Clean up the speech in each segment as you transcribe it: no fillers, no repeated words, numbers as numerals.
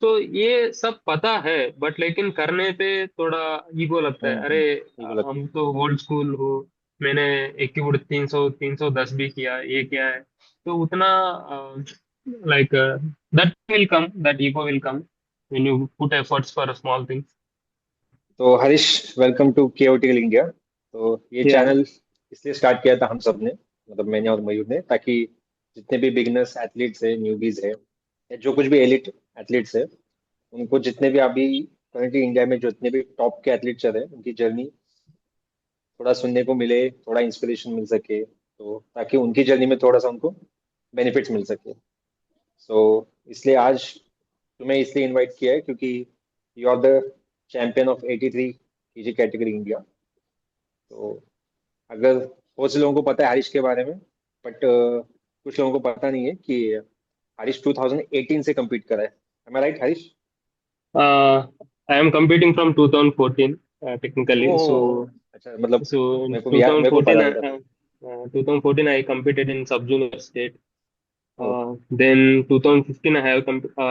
तो ये सब पता है, बट लेकिन करने पे थोड़ा ईगो लगता है। अरे ठीक लगता हम तो ओल्ड स्कूल हो, मैंने एक कीबोर्ड 310 भी किया, ये क्या है। तो उतना like that ego will come when you put efforts for small things. है। तो हरीश, वेलकम टू केओटिकल इंडिया। तो ये या चैनल इसलिए स्टार्ट किया था हम सब ने, मतलब मैंने और मयूर ने, ताकि जितने भी बिगनर्स एथलीट्स है, न्यूबीज है, या जो कुछ भी एलिट एथलीट्स है, उनको जितने भी अभी करंटली इंडिया में जितने भी टॉप के एथलीट चल रहे हैं, उनकी जर्नी थोड़ा सुनने को मिले, थोड़ा इंस्पिरेशन मिल सके, तो ताकि उनकी जर्नी में थोड़ा सा उनको बेनिफिट्स मिल सके। सो इसलिए आज तुम्हें इसलिए इनवाइट किया है क्योंकि you are the champion of 83 kg category India. तो अगर बहुत से लोगों को पता है हरीश के बारे में, बट कुछ लोगों को पता नहीं है कि हरीश 2018 से कम्पीट करा है। Am I right Harish? I am competing from 2014 technically. So oh, अच्छा, मतलब so in मेरे को 2014 पता नहीं था फिर। 2014 I competed in sub junior state. Oh, Then 2015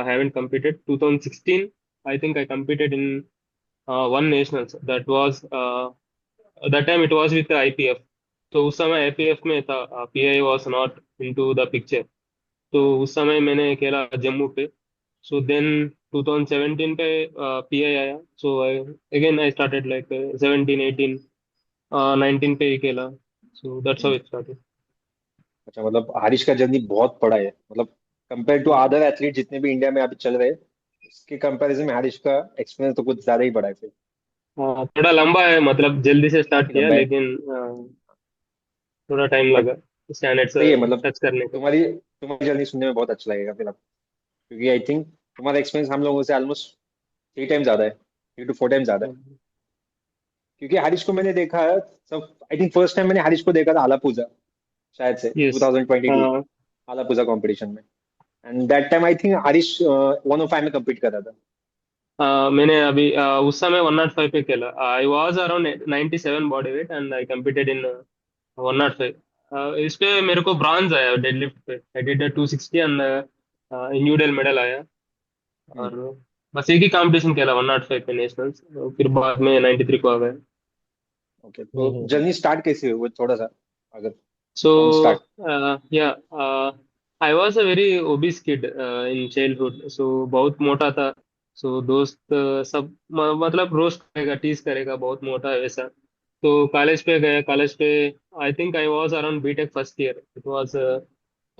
haven't competed. 2016 I think I competed in one nationals. That time it was with the IPF. तो उस समय IPF में था, PI was not into the picture. तो उस समय मैंने खेला जम्मू पे। सो देन 2017 पे PI आया। So again I started like 17 18 19 पे ही खेला। So that's how hmm, it started. अच्छा, मतलब हरीश का जर्नी बहुत बड़ा है, मतलब कंपेयर टू अदर एथलीट जितने भी इंडिया में अभी चल रहे हैं, उसके कंपैरिजन में हरीश का एक्सपीरियंस तो कुछ ज्यादा ही बड़ा है फिर। थोड़ा लंबा है, मतलब जल्दी से स्टार्ट काफी किया, लंबा है, लेकिन थोड़ा टाइम बट लगा स्टैंडर्ड्स सही है, मतलब टच करने को। तुम्हारी तुम्हारी जर्नी सुनने में बहुत अच्छा लगेगा फिर अब, क्योंकि आई थिंक तुम्हारा एक्सपीरियंस हम लोगों से ऑलमोस्ट 3 टाइम ज्यादा है, 3 to 4 टाइम ज्यादा है। क्योंकि हरीश को मैंने देखा है सब, आई थिंक फर्स्ट टाइम मैंने हरीश को देखा था आलापूजा, शायद से यस। 2022 आलापूजा कंपटीशन में। And that time I think Harish 105 में कम्पीट कर रहा था। मैंने अभी उस समय 105 पे खेला। आई was around 97 body weight and I competed इन 105। इस पे मेरे को ब्रॉन्ज आया डेडलिफ्ट पे। I did 260 and individual medal आया। और बस एक ही कंपटीशन खेला 105 पे नेशनल्स, फिर बाद में 93 को आ गए। ओके, तो जर्नी स्टार्ट कैसे हुई वो थोड़ा सा, अगर सो फ्रॉम स्टार्ट। या I was a very obese kid in childhood. So बहुत मोटा था। सो दोस्त सब मतलब रोस्ट करेगा, टीज करेगा, बहुत मोटा है वैसा। तो कॉलेज पे गया, कॉलेज पे I think I was around BTech first year it was.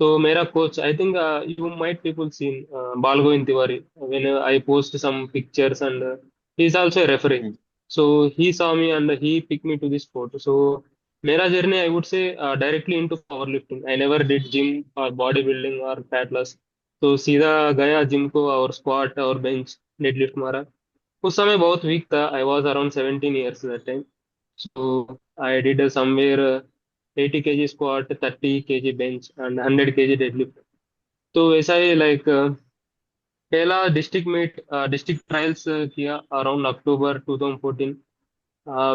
तो मेरा coach, I think you might people seen Bal Govind Tiwari, when I post some pictures and he is also a referee. So he saw me and he picked me to this sport. So मेरा journey I would से directly into power lifting. I never did gym और body building और fat loss. तो सीधा गया gym को और squat और बेंच डेडलिफ्ट मारा। उस समय बहुत वीक था। I was around 17 years that time. So I did somewhere 80 kg squat, 30 kg bench and 100 kg deadlift. तो वैसा ही लाइक पहला डिस्ट्रिक्ट मीट, डिस्ट्रिक्ट ट्रायल्स किया अराउंड अक्टूबर 2014।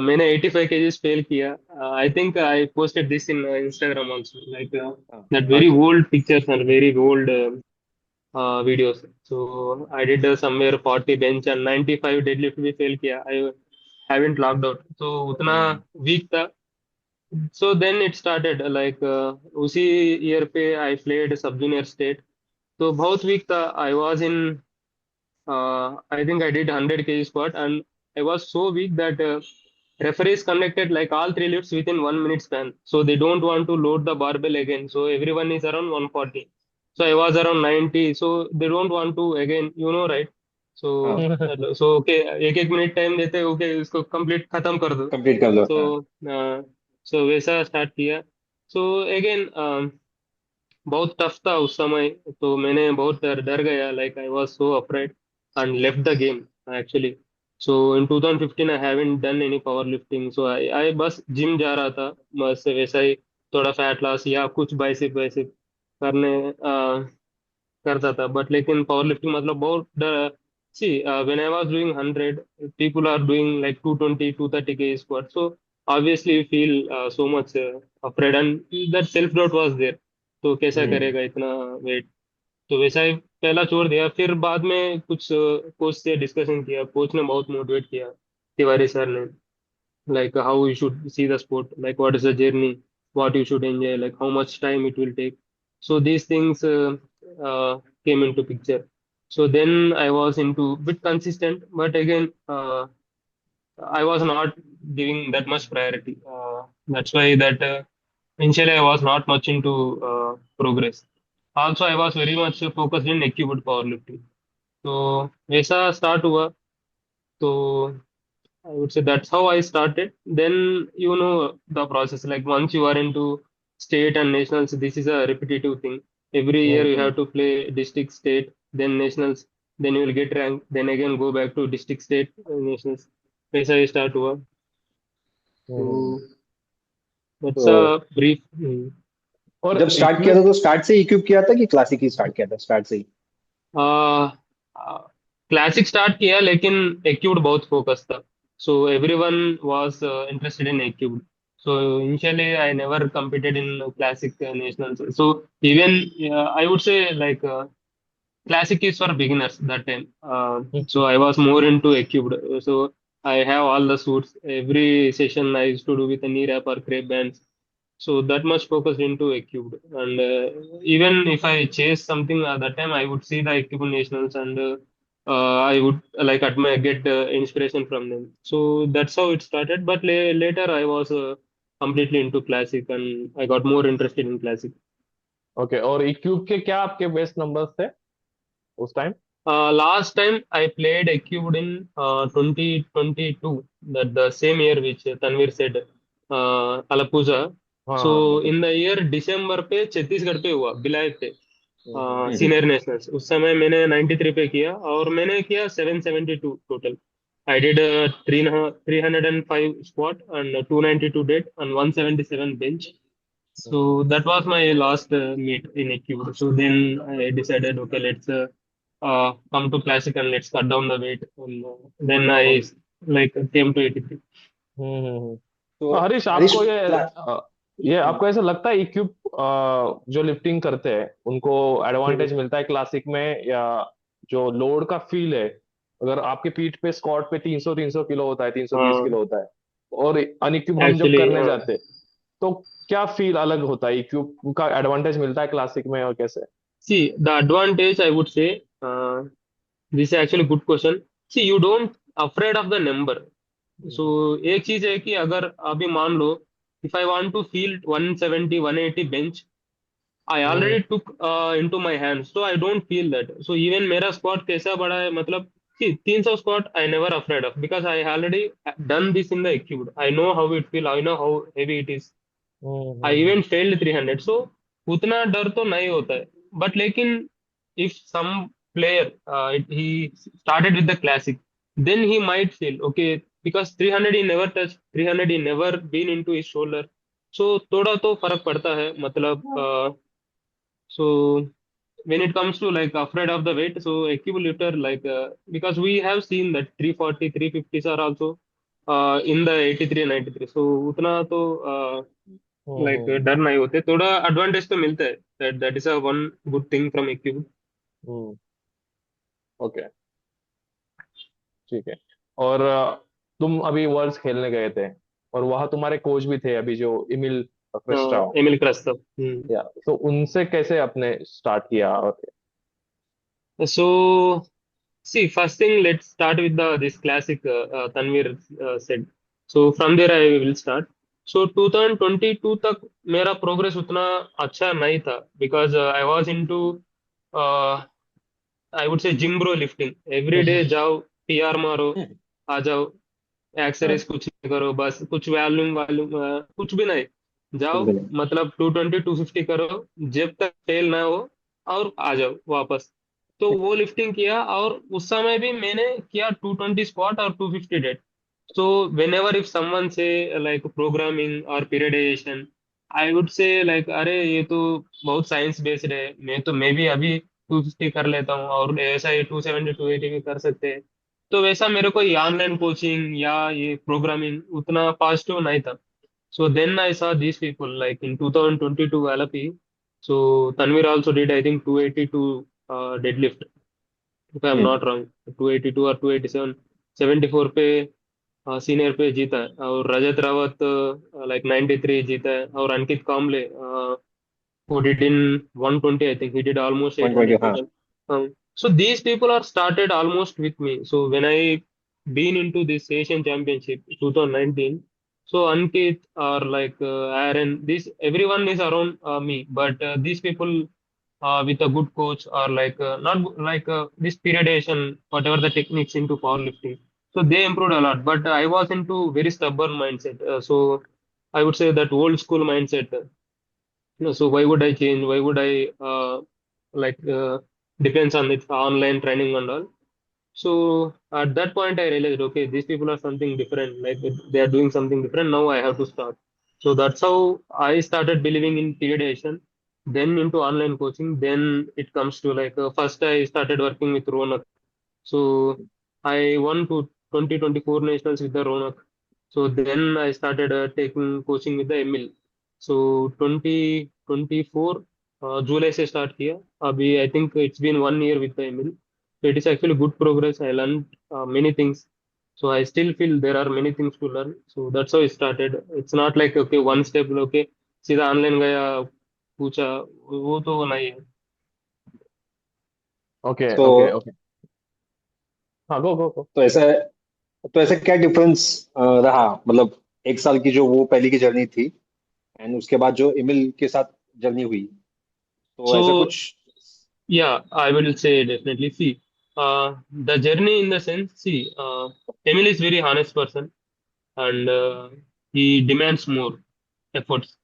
मैंने 85 केजीज फेल किया। I think I posted this in Instagram also, like हाँ that हाँ very जी। Old pictures and very old videos. So I did somewhere 40 bench and 95 deadlift भी fail किया। I haven't logged out, तो उतना हम्म, week था। So then it started like उसी year पे I played सब जूनियर स्टेट। तो बहुत वीक था। I was in I think I did 100 kg squat and I was so weak that referees conducted like all three lifts within 1 minute span. So they don't want to load the barbell again. So everyone is around 140. So I was around 90. So they don't want to again, right? हाँ, So so okay, एक एक minute time देते, okay इसको complete खत्म कर दो। Complete कर लो, सो हाँ। सो वैसा स्टार्ट किया। सो अगेन बहुत टफ था उस समय। तो मैंने बहुत डर डर गया, like I was so afraid and left the game actually. So in 2015 I haven't done any power lifting. So I बस जिम जा रहा था, बस वैसा ही थोड़ा फैट लॉस या कुछ बाइसेप वाइसेप करने करता था। बट लेकिन पावर लिफ्टिंग मतलब बहुत डर। See when I was doing 100, people are doing like 220 230 के squat. So obviously you feel so much afraid and that self doubt was there. तो कैसा हम्म करेगा इतना वेट। तो वैसा ही पहला छोड़ दिया, फिर बाद में कुछ कोच से डिस्कशन किया, कोच ने बहुत मोटिवेट किया, तिवारी सर ने, like how you should see the sport, like what is the journey, what you should enjoy, like how much time it will take. So these things came into picture. So then I was into bit consistent, but again I was not giving that much priority. That's why that initially I was not much into progress. Also I was very much focused in equipment powerlifting. तो वैसा start हुआ। तो I would say that's how I started. Then you know the process. Like once you are into state and nationals, this is a repetitive thing. Every year you hmm have to play district, state, then nationals, then you will get ranked, then again go back to district, state, nationals. वैसा ही start हुआ। हम्म। So that's तो a brief। जब और start किया था तो start से equip किया था कि क्लासिक ही स्टार्ट किया था स्टार्ट से ही? क्लासिक स्टार्ट किया लेकिन एक्यूड बहुत फोकस था। So everyone was interested in accrued. So initially I never competed in classic nationals. So even I would say like classic is for beginners that time. So I was more into acubed. So I have all the suits. Every session I used to do with a knee wrap or crepe bands. So that much focused into a cube. And even if I chase something that time, I would see the equipment nationals, and I would like admire, get inspiration from them. So that's how it started. But later I was completely into classic, and I got more interested in classic. Okay, और इक्यूब के क्या आपके best numbers थे उस time? Last time I played Acubed in 2022, that the same year which Tanvir said, Alappuzha. हाँ हाँ, So मतलब in the year December पे छत्तीसगढ़ पे हुआ, बिलायत पे, हम्म सीनियर नेशनल्स। उस समय मैंने 93 पे किया और मैंने किया 772 total. I did 305 squat and 292 dead and 177 bench. So that was my last meet in AQ. So then I decided, okay, let's come to classic and let's cut down the weight. And, then I okay. like came to 83. हम्म। तो तो हरीश, हरीश आपको class ये आपको ऐसा लगता है equip जो lifting करते हैं उनको हम्म, एडवांटेज मिलता है क्लासिक में, या जो लोड का फील है, अगर आपकी पीठ पे स्क्वाट पे 300 किलो होता है, 320 हाँ किलो होता है, और अनइक्विप हम जब एक्चुअली करने जाते हैं, तो क्या फील अलग होता है? इक्विप का एडवांटेज मिलता है क्लासिक में, और कैसे? see the advantage I would say, this is actually good question. See you don't afraid of the number. So एक चीज है कि अगर अभी मान लो, if I want to feel 170 180 bench, I hmm already took into my hands, so I don't feel that. So even मेरा squat कैसा बड़ा है, मतलब see 300 squat I never afraid of because I already done this in the cube. I know how it feel. I know how heavy it is. I hmm even failed 300. So उतना डर तो नहीं होता है। But लेकिन if some player he started with the classic, then he might feel okay because 300 he never touched, 300 he never been into his shoulder. So थोड़ा तो फर्क पड़ता है, मतलब so when it comes to like afraid of the weight, so accumulator like because we have seen that 340 350s are also in the 83 93, so उतना तो like हम्म डर नहीं होते, थोड़ा एडवांटेज तो मिलता है। that is a one good thing from equip। Hmm. Okay, ठीक है। और तुम अभी वर्ल्ड्स खेलने गए थे, और वहां तुम्हारे कोच भी थे अभी, जो इमिल क्रिस्टाओ, एमिल क्रस्तव। या तो उनसे कैसे आपने स्टार्ट किया? और So see, first thing, let's start with the this classic Tanvir said. So from there I will start. So 2022 तक मेरा प्रोग्रेस उतना अच्छा नहीं था because I was into uh, I would say gym bro lifting. Every day जाओ, PR मारो, आ जाओ, exercise कुछ नहीं करो, बस कुछ वॉल्यूम वॉल्यूम कुछ भी नहीं, कुछ जाओ भी नहीं। मतलब 220 250 करो, जब तक फेल ना हो, और आ जाओ वापस। तो वो लिफ्टिंग किया और उस समय भी मैंने किया 220 स्क्वाट और 250 dead. So when ever if someone से लाइक प्रोग्रामिंग और पीरियडाइजेशन, आई वुड से लाइक अरे ये तो बहुत साइंस बेस्ड है, मैं भी अभी 250 कर लेता हूँ और ऐसा ये 270 280 भी कर सकते हैं। तो वैसा मेरे को ये ऑनलाइन कोचिंग या ये प्रोग्रामिंग उतना पॉजिटिव नहीं था। So then I saw these people like in 2022 LP. So Tanvir also did I think 282 deadlift, if I'm hmm. not wrong. 282 or 287, 74 पे सीनियर पे जीता है, और रजत रावत लाइक 93 जीता है, और अंकित Kamble who did in 120. I think he did almost 120, 800 हाँ। total. So these people are started almost with me. So when I been into this Asian Championship 2019, so Ankit or like Aaron, this everyone is around me, but these people with a good coach or like not like this periodization, whatever the techniques into powerlifting. So they improved a lot, but I was into very stubborn mindset. So I would say that old school mindset. No, so why would I change? Why would I like depends on it online training and all. So at that point, I realized, okay, these people are something different. Like they are doing something different. Now I have to start. So that's how I started believing in periodization. Then into online coaching. Then it comes to like first I started working with Ronak. So I won to 2024 nationals with the Ronak. So then I started taking coaching with the Emil. So 2024 जुलाई से start किया. अभी I think it's been 1 year with the Emil. So it is actually good progress. I learned many things. So I still feel there are many things to learn. So that's how it started. It's not like okay one step okay सीधा online गया पूछा, वो तो नहीं है. Okay तो okay okay. हाँ, गो गो गो। तो ऐसा तो ऐसा क्या डिफरेंस रहा, मतलब एक साल की जो वो पहले की जर्नी थी एंड उसके बाद जो इमिल के साथ जर्नी हुई, तो ऐसा So कुछ। yeah, I will say definitely. See, the journey in the sense, see, Emil is very honest person, and he demands more efforts,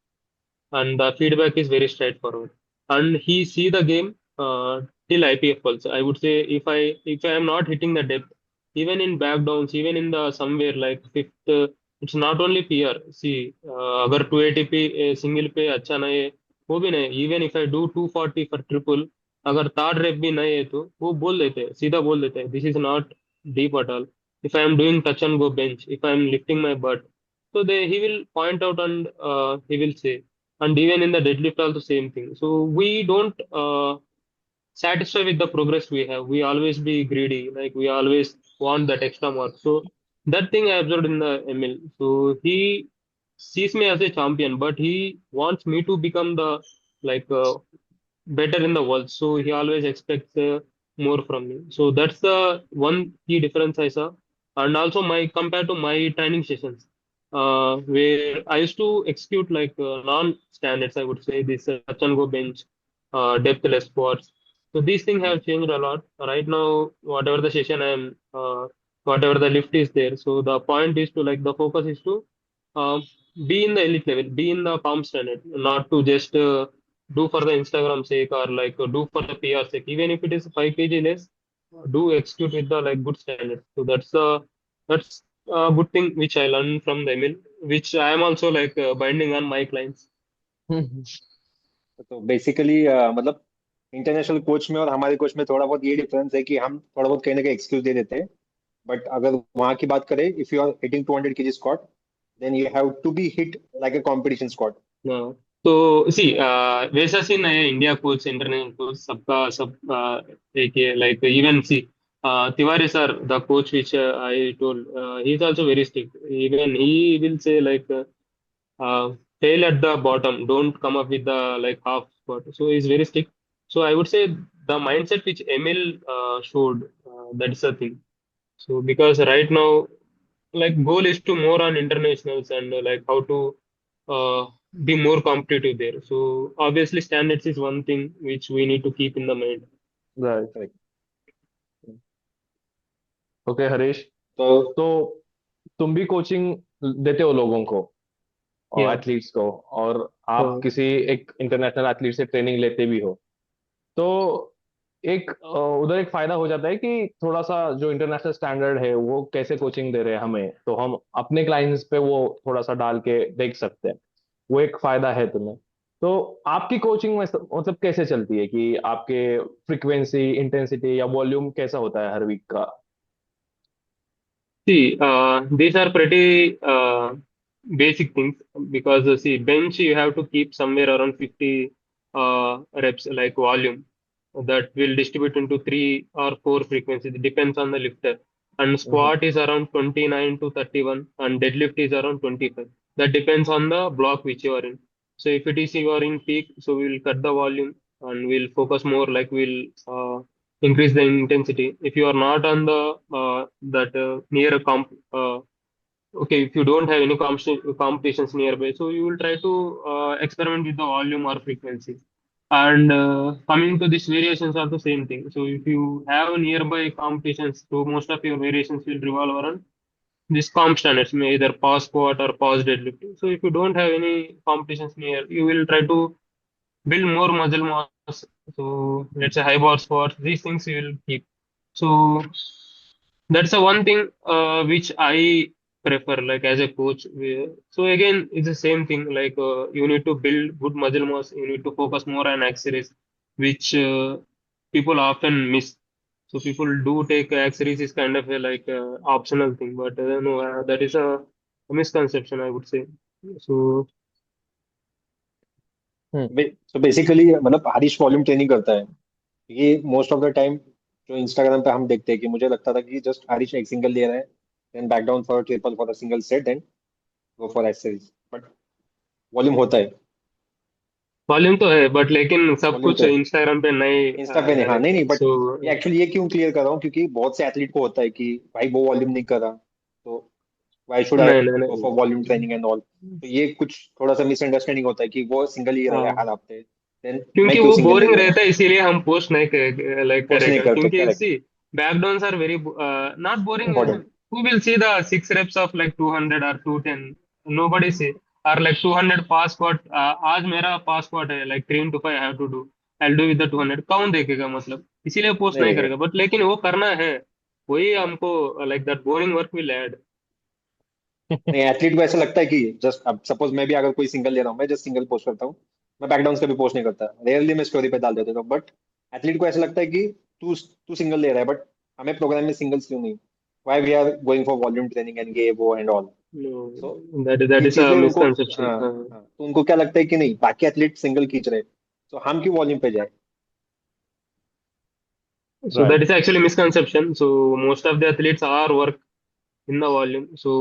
and the feedback is very straightforward, and he see the game till IPF also. I would say if I am not hitting the depth, even in back downs, even in the somewhere like fifth, it's not only PR. See, अगर 280 पे single पे अच्छा नहीं है, वो भी नहीं, even if I do 240 for triple, अगर थर्ड रेप भी नहीं है तो वो बोल देते हैं, सीधा बोल देते हैं, this is not deep at all. If I am doing touch and go bench, if I am lifting my butt, so he will point out and he will say. And even in the deadlift also same thing. So we don't satisfied with the progress we have. We always be greedy, like we always want that extra mark. So that thing I observed in the Emil. So he sees me as a champion, but he wants me to become the like better in the world. So he always expects more from me. So that's the one key difference I saw. And also my compared to my training sessions, where I used to execute like non-standards, I would say this touch and go bench, depthless squats. So these things have changed a lot. Right now, whatever the session I am, whatever the lift is there. So the point is to like the focus is to uh, be in the elite level, be in the palm standard, not to just do for the Instagram sake or like do for the PR sake. Even if it is 5 kg less, do execute with the like good standard. So that's a good thing which I learned from the Emil, which I am also like binding on my clients. तो basically मतलब international coach में और हमारे coach में थोड़ा बहुत ये difference है कि हम थोड़ा बहुत कहीं ना कहीं एक्सक्यूज दे देते हैं, बट अगर वहां की बात करें, if you are hitting 200 kg squat, then you have to be hit like a competition squat. हाँ. तो सी वैसा सीन है, इंडिया कोच इंटरनेशनल कोच सबका सब एक ही है, like even see Tiwari sir the coach which I told he is also very strict. Even he will say like fail at the bottom, don't come up with the like half spot. So he's very strict. So I would say the mindset which Emil showed, that's the thing. So because right now like goal is to more on internationals and like how to uh, be more competitive there. So obviously standards is one thing which we need to keep in the mind. Right. Correct. Okay Harish, तो तो तुम भी coaching देते हो लोगों को और Yeah. Athletes को, और आप किसी एक इंटरनेशनल एथलीट से ट्रेनिंग लेते भी हो, तो एक उधर एक फायदा हो जाता है कि थोड़ा सा जो इंटरनेशनल स्टैंडर्ड है वो कैसे कोचिंग दे रहे हैं हमें, तो हम अपने क्लाइंट्स पे वो थोड़ा सा डाल के देख सकते हैं। वो एक फायदा है तुम्हें। तो आपकी कोचिंग में मतलब कैसे चलती है कि आपके फ्रीक्वेंसी, इंटेंसिटी या वॉल्यूम कैसा होता है हर वीक का? See, these are pretty basic things because see, bench you have to keep somewhere around 50 reps like volume. that will distribute into three or four frequencies. It depends on the lifter. And Mm-hmm. squat is around 29 to 31, and deadlift is around 25. That depends on the block which you are in. So if it is you are in peak, so we will cut the volume and we'll focus more, like we'll increase the intensity. If you are not on the that near a comp okay, if you don't have any competitions nearby, so you will try to experiment with the volume or frequency. And coming to these variations are the same thing. So if you have nearby competitions, so most of your variations will revolve around this comp standards, may either pause squat or pause deadlift. So if you don't have any competitions near, you will try to build more muscle mass. So let's say high bar squats, these things you will keep. So that's the one thing which I prefer, like as a coach. So again, it's the same thing. Like you need to build good muscle mass. You need to focus more on accessories, which people often miss. So people do take accessories is kind of a like optional thing, but no, that is a misconception, I would say. So तो basically मतलब Harish volume training करता है, ये most of the time जो Instagram पे हम देखते हैं कि मुझे लगता था कि जस्ट हरीश एक सिंगल ले रहा है, then back down for triple for a single set, then go for exercise, but volume होता है। वॉल्यूम तो है, बट लेकिन सब वॉल्यूम तो कुछ है इंस्टाग्राम पे नहीं इंस्टा पे नहीं, हाँ नहीं डालेंगे। नहीं, बट सो ये एक्चुअली ये क्यों क्लियर कर रहा हूँ क्योंकि बहुत से एथलीट को होता है कि भाई वो वॉल्यूम नहीं कर रहा, तो व्हाई शुड आई नहीं नहीं गो फॉर वॉल्यूम नहीं। ट्रेनिंग एंड ऑल, तो ये कुछ थोड़ा सा मिसअंडरस्टैंडिंग होता है कि वो सिंगल ही रह रहा है हर हाँ, हफ्ते, देन मैं क्योंकि क्यों वो सिंगल नहीं बोरिंग ले रहा, रहता है, इसीलिए हम पोस्ट नहीं कर, लाइक पोस्ट नहीं करेगा, करते, क्योंकि correct, see backdowns are very not boring. Important, who will see the six reps of like 200 or 210? Nobody see. Or like 200 pass squat, आज मेरा पास squat है like 3 into 5 I have to do, I'll do with the 200, कौन देखेगा मतलब, इसीलिए post नहीं नहीं देखेगा। करेगा, बट लेकिन वो करना है, वही हाँ। हमको like that boring work will add. नहीं एथलीट को ऐसा लगता है कि जस्ट अब सपोज मैं भी अगर कोई सिंगल ले रहा हूँ, मैं जस्ट सिंगल पोस्ट करता हूँ, मैं बैकडाउन कभी पोस्ट नहीं करता, रेयरली मैं स्टोरी पे डाल देता हूँ, बट एथलीट को ऐसा लगता है कि तू तू सिंगल ले रहा है, बट हमें प्रोग्राम में सिंगल्स क्यों नहीं, why we are going for volume training and ये वो and all, so No, that ये is a चीजें उनको, misconception. हाँ हाँ, तो उनको क्या लगता है कि नहीं बाकी एथलीट सिंगल खींच रहे, तो हम क्यों वॉल्यूम पे जाए। So that right. is actually misconception. So most of the athletes are work in the volume. So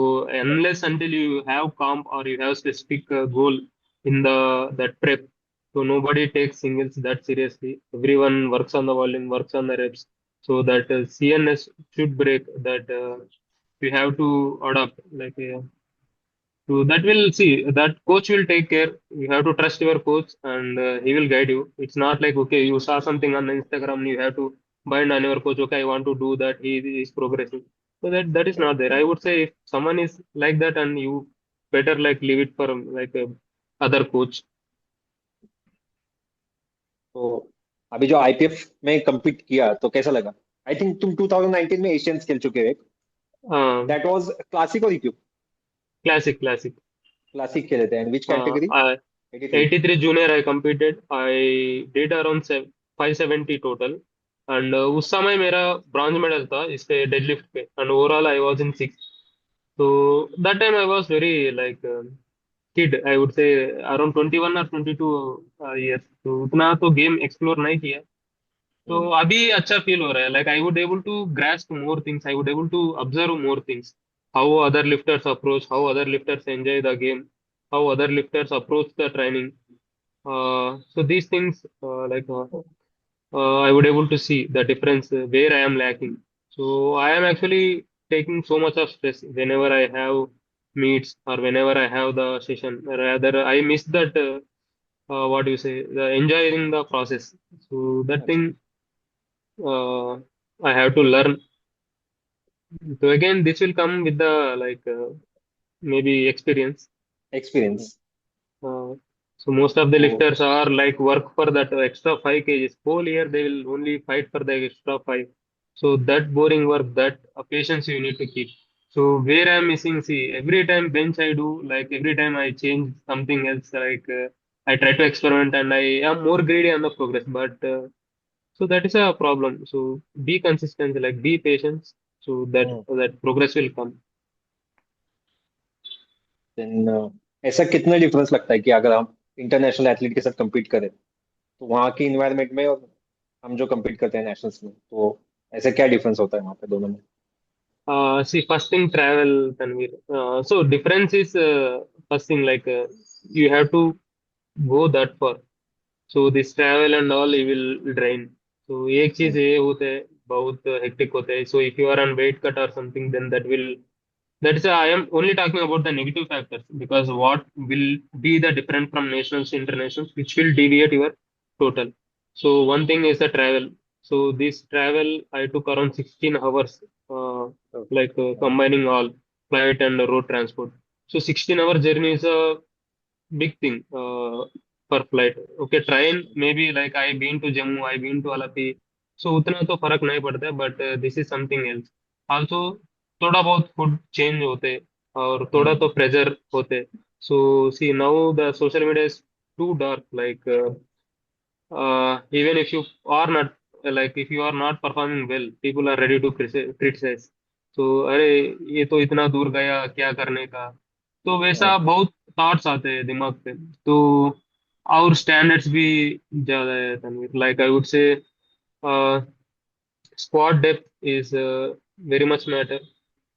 unless until you have comp or you have specific goal in the that prep, so nobody takes singles that seriously. Everyone works on the volume, works on the reps. So that CNS should break. That we have to adopt. Like so that will see that coach will take care. You have to trust your coach, and he will guide you. It's not like okay, you saw something on Instagram, you have to bind on your coach. Okay, I want to do that. He is progressing. So that is not there. I would say if someone is like that, and you better like leave it for like a other coach. तो अभी जो IPF में compete किया तो कैसा लगा, I think तुम 2019 में एशियंस खेल चुके हो, Um, दैट वाज क्लासिक और इक्विप, classic. क्लासिक खेले थे, and which Uh, category, I, 83, 83 junior I competed. I did around 570 total. And उस समय मेरा ब्रॉन्ज मेडल था इस पे डेडलिफ्ट पे, and overall I was in six. तो that time I was very like kid, I would say around 21 और 22 years, तो उतना तो गेम एक्सप्लोर नहीं किया। तो अभी अच्छा फील हो रहा है, like I would able to grasp more things, I would able to observe more things, how other lifters approach, how other lifters enjoy the game, how other lifters approach the training. So these things I would able to see the difference where I am lacking. So I am actually taking so much of stress whenever I have meets or whenever I have the session. Rather, I miss that what do you say, the enjoying the process. So that अच्छा, thing uh, I have to learn. So again, this will come with the like maybe experience. Experience, Uh, so most of the तो lifters are like work for that extra 5 kgs. Whole year they will only fight for the extra five. So that boring work, that patience you need to keep. So where I'm missing, see, every time bench I do, like every time I change something else, like I try to experiment and I am more greedy on the progress. But so that is a problem. So be consistent, like be patient, so that progress will come. Then ऐसा कितना difference लगता है कि अगर हम international athlete के साथ compete करें तो वहाँ की इन्वायरमेंट में और हम जो compete करते हैं नेशनल्स में, तो ऐसे क्या डिफरेंस होता है वहाँ पे दोनों में? See, first thing, travel, Tanvir. So difference is first thing, like you have to go that far. So this travel and all you will drain. So एक चीज हम्म, ये होते हैं, बहुत hectic होते हैं. So if you are on weight cut or something, then that's I am only talking about the negative factors, because what will be the different from nationals to internationals, which will deviate your total. So one thing is the travel. So this travel I took around 16 hours, like combining all flight and road transport. So 16-hour journey is a big thing per flight. Okay, train maybe like I been to Jammu, I been to Alapi, so उतना तो फर्क नहीं पड़ता है, but this is something else. Also थोड़ा बहुत food change होते और थोड़ा हम्म, तो प्रेशर होते. So see now the social media is too dark, like even if you are not, like if you are not performing well, people are ready to criticize. So अरे ये तो इतना दूर गया क्या करने का, तो वैसा हाँ, बहुत थॉट्स आते हैं दिमाग पे. तो और स्टैंडर्ड्स भी ज्यादा है Tanveer, like I would say squat depth is very much matter,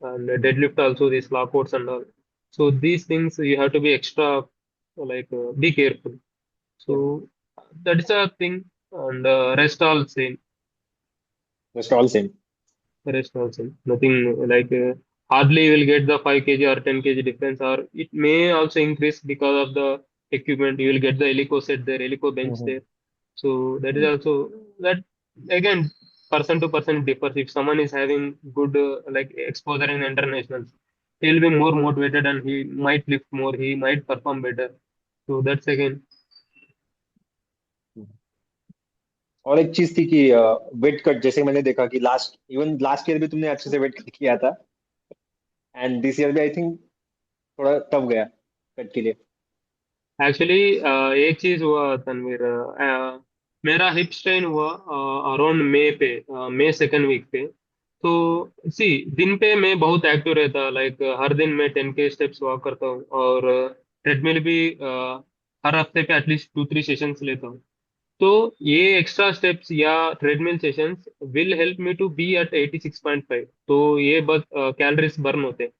and deadlift also, these lockouts and all. So these things you have to be extra, like be careful. yeah, So that is a thing, and rest all same. just all same. Rest all same. Nothing like hardly you will get the 5 kg or 10 kg difference, or it may also increase because of the equipment. You will get the helico set there, helico bench hmm. there. So that is hmm, also that, again, person to person differs. If someone is having good like exposure in internationals, he will be more motivated and he might lift more. He might perform better. So that's again. और एक चीज थी कि weight cut, जैसे मैंने देखा कि last year भी तुमने अच्छे से वेट कट किया था, एंड दिस ईयर भी आई थिंक थोड़ा टफ गया कट के लिए। एक्चुअली एक चीज हुआ तनवीर, मेरा हिप स्ट्रेन हुआ अराउंड मई पे, मई सेकेंड वीक पे. तो सी दिन पे मैं बहुत एक्टिव रहता, लाइक हर दिन मैं 10 के स्टेप्स वॉक करता हूँ, और ट्रेडमिल भी हर हफ्ते पे एटलीस्ट 2-3 सेशंस लेता हूँ. तो ये एक्स्ट्रा स्टेप्स या treadmill sessions will help me to be at 86.5. तो ये बस कैलोरीज बर्न होते हैं.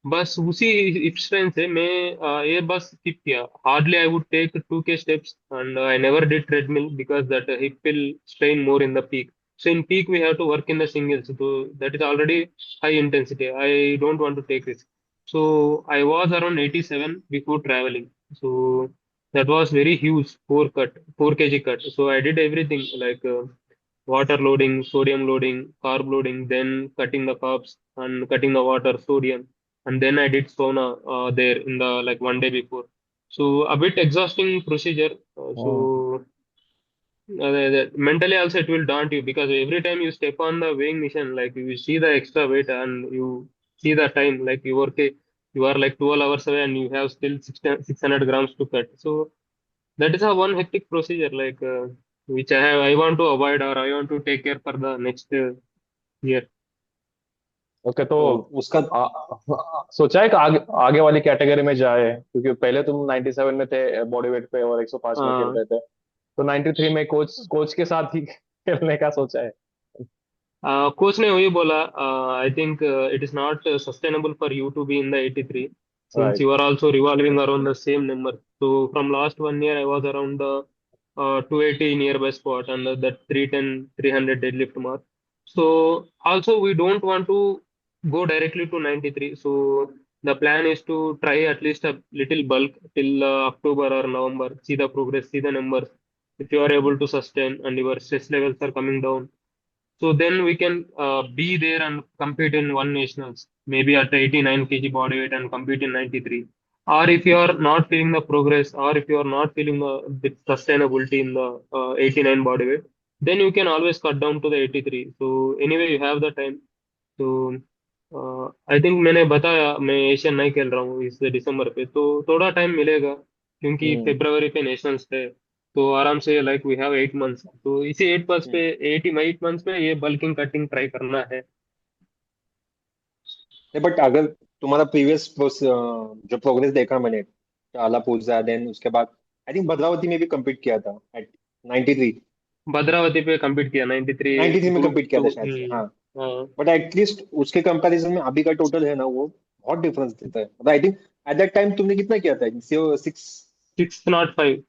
बस उसी स्ट्रेंथ से मैं ये बस स्किप किया. हार्डली आई वुड टेक 2 के steps, and I never did treadmill because that hip will strain more in the peak. So in peak we have to work in the singles, so that is already high intensity. I don't want to take risk. So I was around 87 before traveling. So that was very huge 4 kg cut. So I did everything, like water loading, sodium loading, carb loading, then cutting the carbs and cutting the water, sodium, and then I did sauna there in the like one day before. So a bit exhausting procedure. Hmm. Mentally also it will daunt you, because every time you step on the weighing machine, like you see the extra weight and you see the time, like you are like 12 hours away and you have still 600 grams to cut. So that is a one hectic procedure, like which I want to avoid, or I want to take care for the next year. Okay, तो तो उसका सोचा है कि आगे आगे वाली category में जाए, क्योंकि पहले तुम 97 में थे बॉडी वेट पे और 105 में खेल Uh, रहे थे, तो 93 में कोच कोच के साथ ही खेलने का सोचा है? Coach ने वही बोला, I think it is not sustainable for you to be in the 83, since right. you are also revolving around the same number. So from last one year, I was around the 280 nearby spot and that 310, 300 deadlift mark. So also we don't want to go directly to 93. So the plan is to try at least a little bulk till October or November, see the progress, see the numbers. If you are able to sustain and your stress levels are coming down, so then we can be there and compete in one nationals, maybe at 89 kg body weight and compete in 93. Or if you are not feeling the progress, or if you are not feeling the sustainability in the 89 body weight, then you can always cut down to the 83. So anyway, you have the time. तो I think मैंने बताया मैं Asian नहीं खेल रहा हूँ इस दिसंबर पे, तो थोड़ा टाइम मिलेगा, क्योंकि हम्म, फरवरी पे नेशनल्स थे. तो आराम से लाइक वी हैव 8 मंथ्स, तो इसी 8 मंथ्स पे, हम्म. 8 8 मंथ्स पे ये बल्किंग कटिंग ट्राई करना है. नहीं, बट अगर तुम्हारा प्रीवियस जो प्रोग्रेस देखा मैंने, अलापुजा, देन उसके बाद आई थिंक भद्रावती में भी compete किया था एट 93। भद्रावती पे compete किया 93 93 में टू कम्पीट किया टू। था शायद से, हाँ। हाँ, बट एटलीस्ट उसके कंपैरिजन में अभी का टोटल है ना, वो बहुत डिफरेंस देता है। मतलब I think at that time तुमने कितना किया था? 6 605।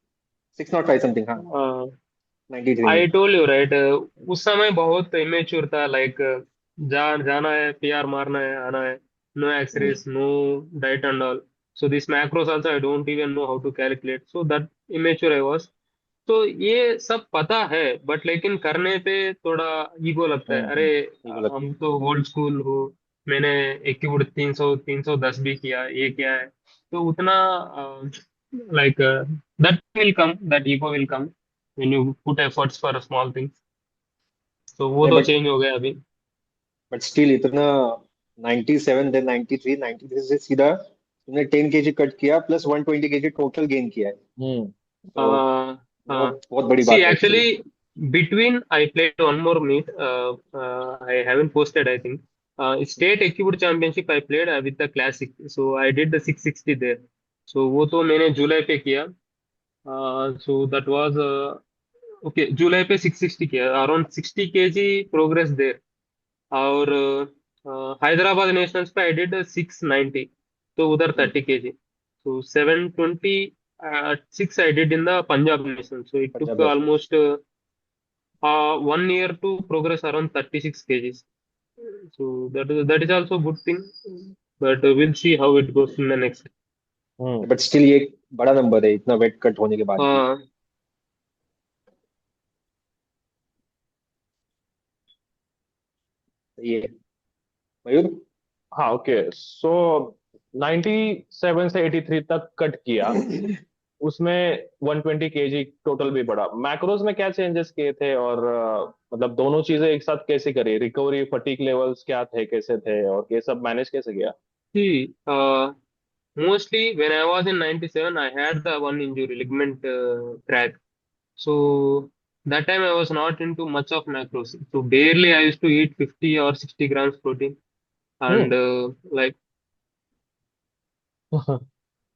605 समथिंग, हाँ। 93 में। आई टोल्ड यू राइट, उस समय बहुत इमेच्योर था, लाइक जाना है, पीआर मारना है, आना है, no hmm. Exercise, no diet and all. So this macros also I don't even know how to calculate, so that immature I was. तो ये सब पता है, बट लेकिन करने पे थोड़ा ईगो लगता है, अरे ठीक लगता हम तो ओल्ड स्कूल हो, मैंने एक की बुढ़ 310 भी किया, ये क्या है। तो उतना like that ego will come when you put efforts for small things. तो वो है। तो बट चेंज हो गया अभी। स्टिल इतना, 97 देन 93 से सीधा तुमने 10 kg कट किया, प्लस 120 kg टोटल गेन किया है। हम्म। तो हाँ, बहुत बहुत बड़ी सी बात है actually actually. between I played one more meet. I haven't posted, I think. State Equipment Championship I played with the Classic. So I did the 660 there. So वो तो मैंने जुलाई पे किया। So that was okay, जुलाई पे 660 किया, around 60 kg progress देर। और Hyderabad nationals पे I did 690, तो उधर 30 kg। तो 720 6 I did in the Punjab national, so it Punjab took national. Almost 1 year to progress around 36 kgs. So that is also good thing, but we'll see how it goes in the next. Hmm. But still ये एक बड़ा number है, इतना weight cut होने के बाद भी। uh, ये मयूर। हाँ, ओके। सो 97 से 83 तक कट किया, उसमें 120 kg टोटल भी बढ़ा। मैक्रोज में क्या चेंजेस किए थे, और मतलब दोनों चीजें एक साथ कैसे करी? रिकवरी, फटीक लेवल्स क्या थे, कैसे थे, और ये सब मैनेज कैसे किया? See, mostly when I was in 97, I had the one injury, ligament crack. So that time I was not into much of macros. So barely I used to eat 50 or 60 grams protein, and hmm. like,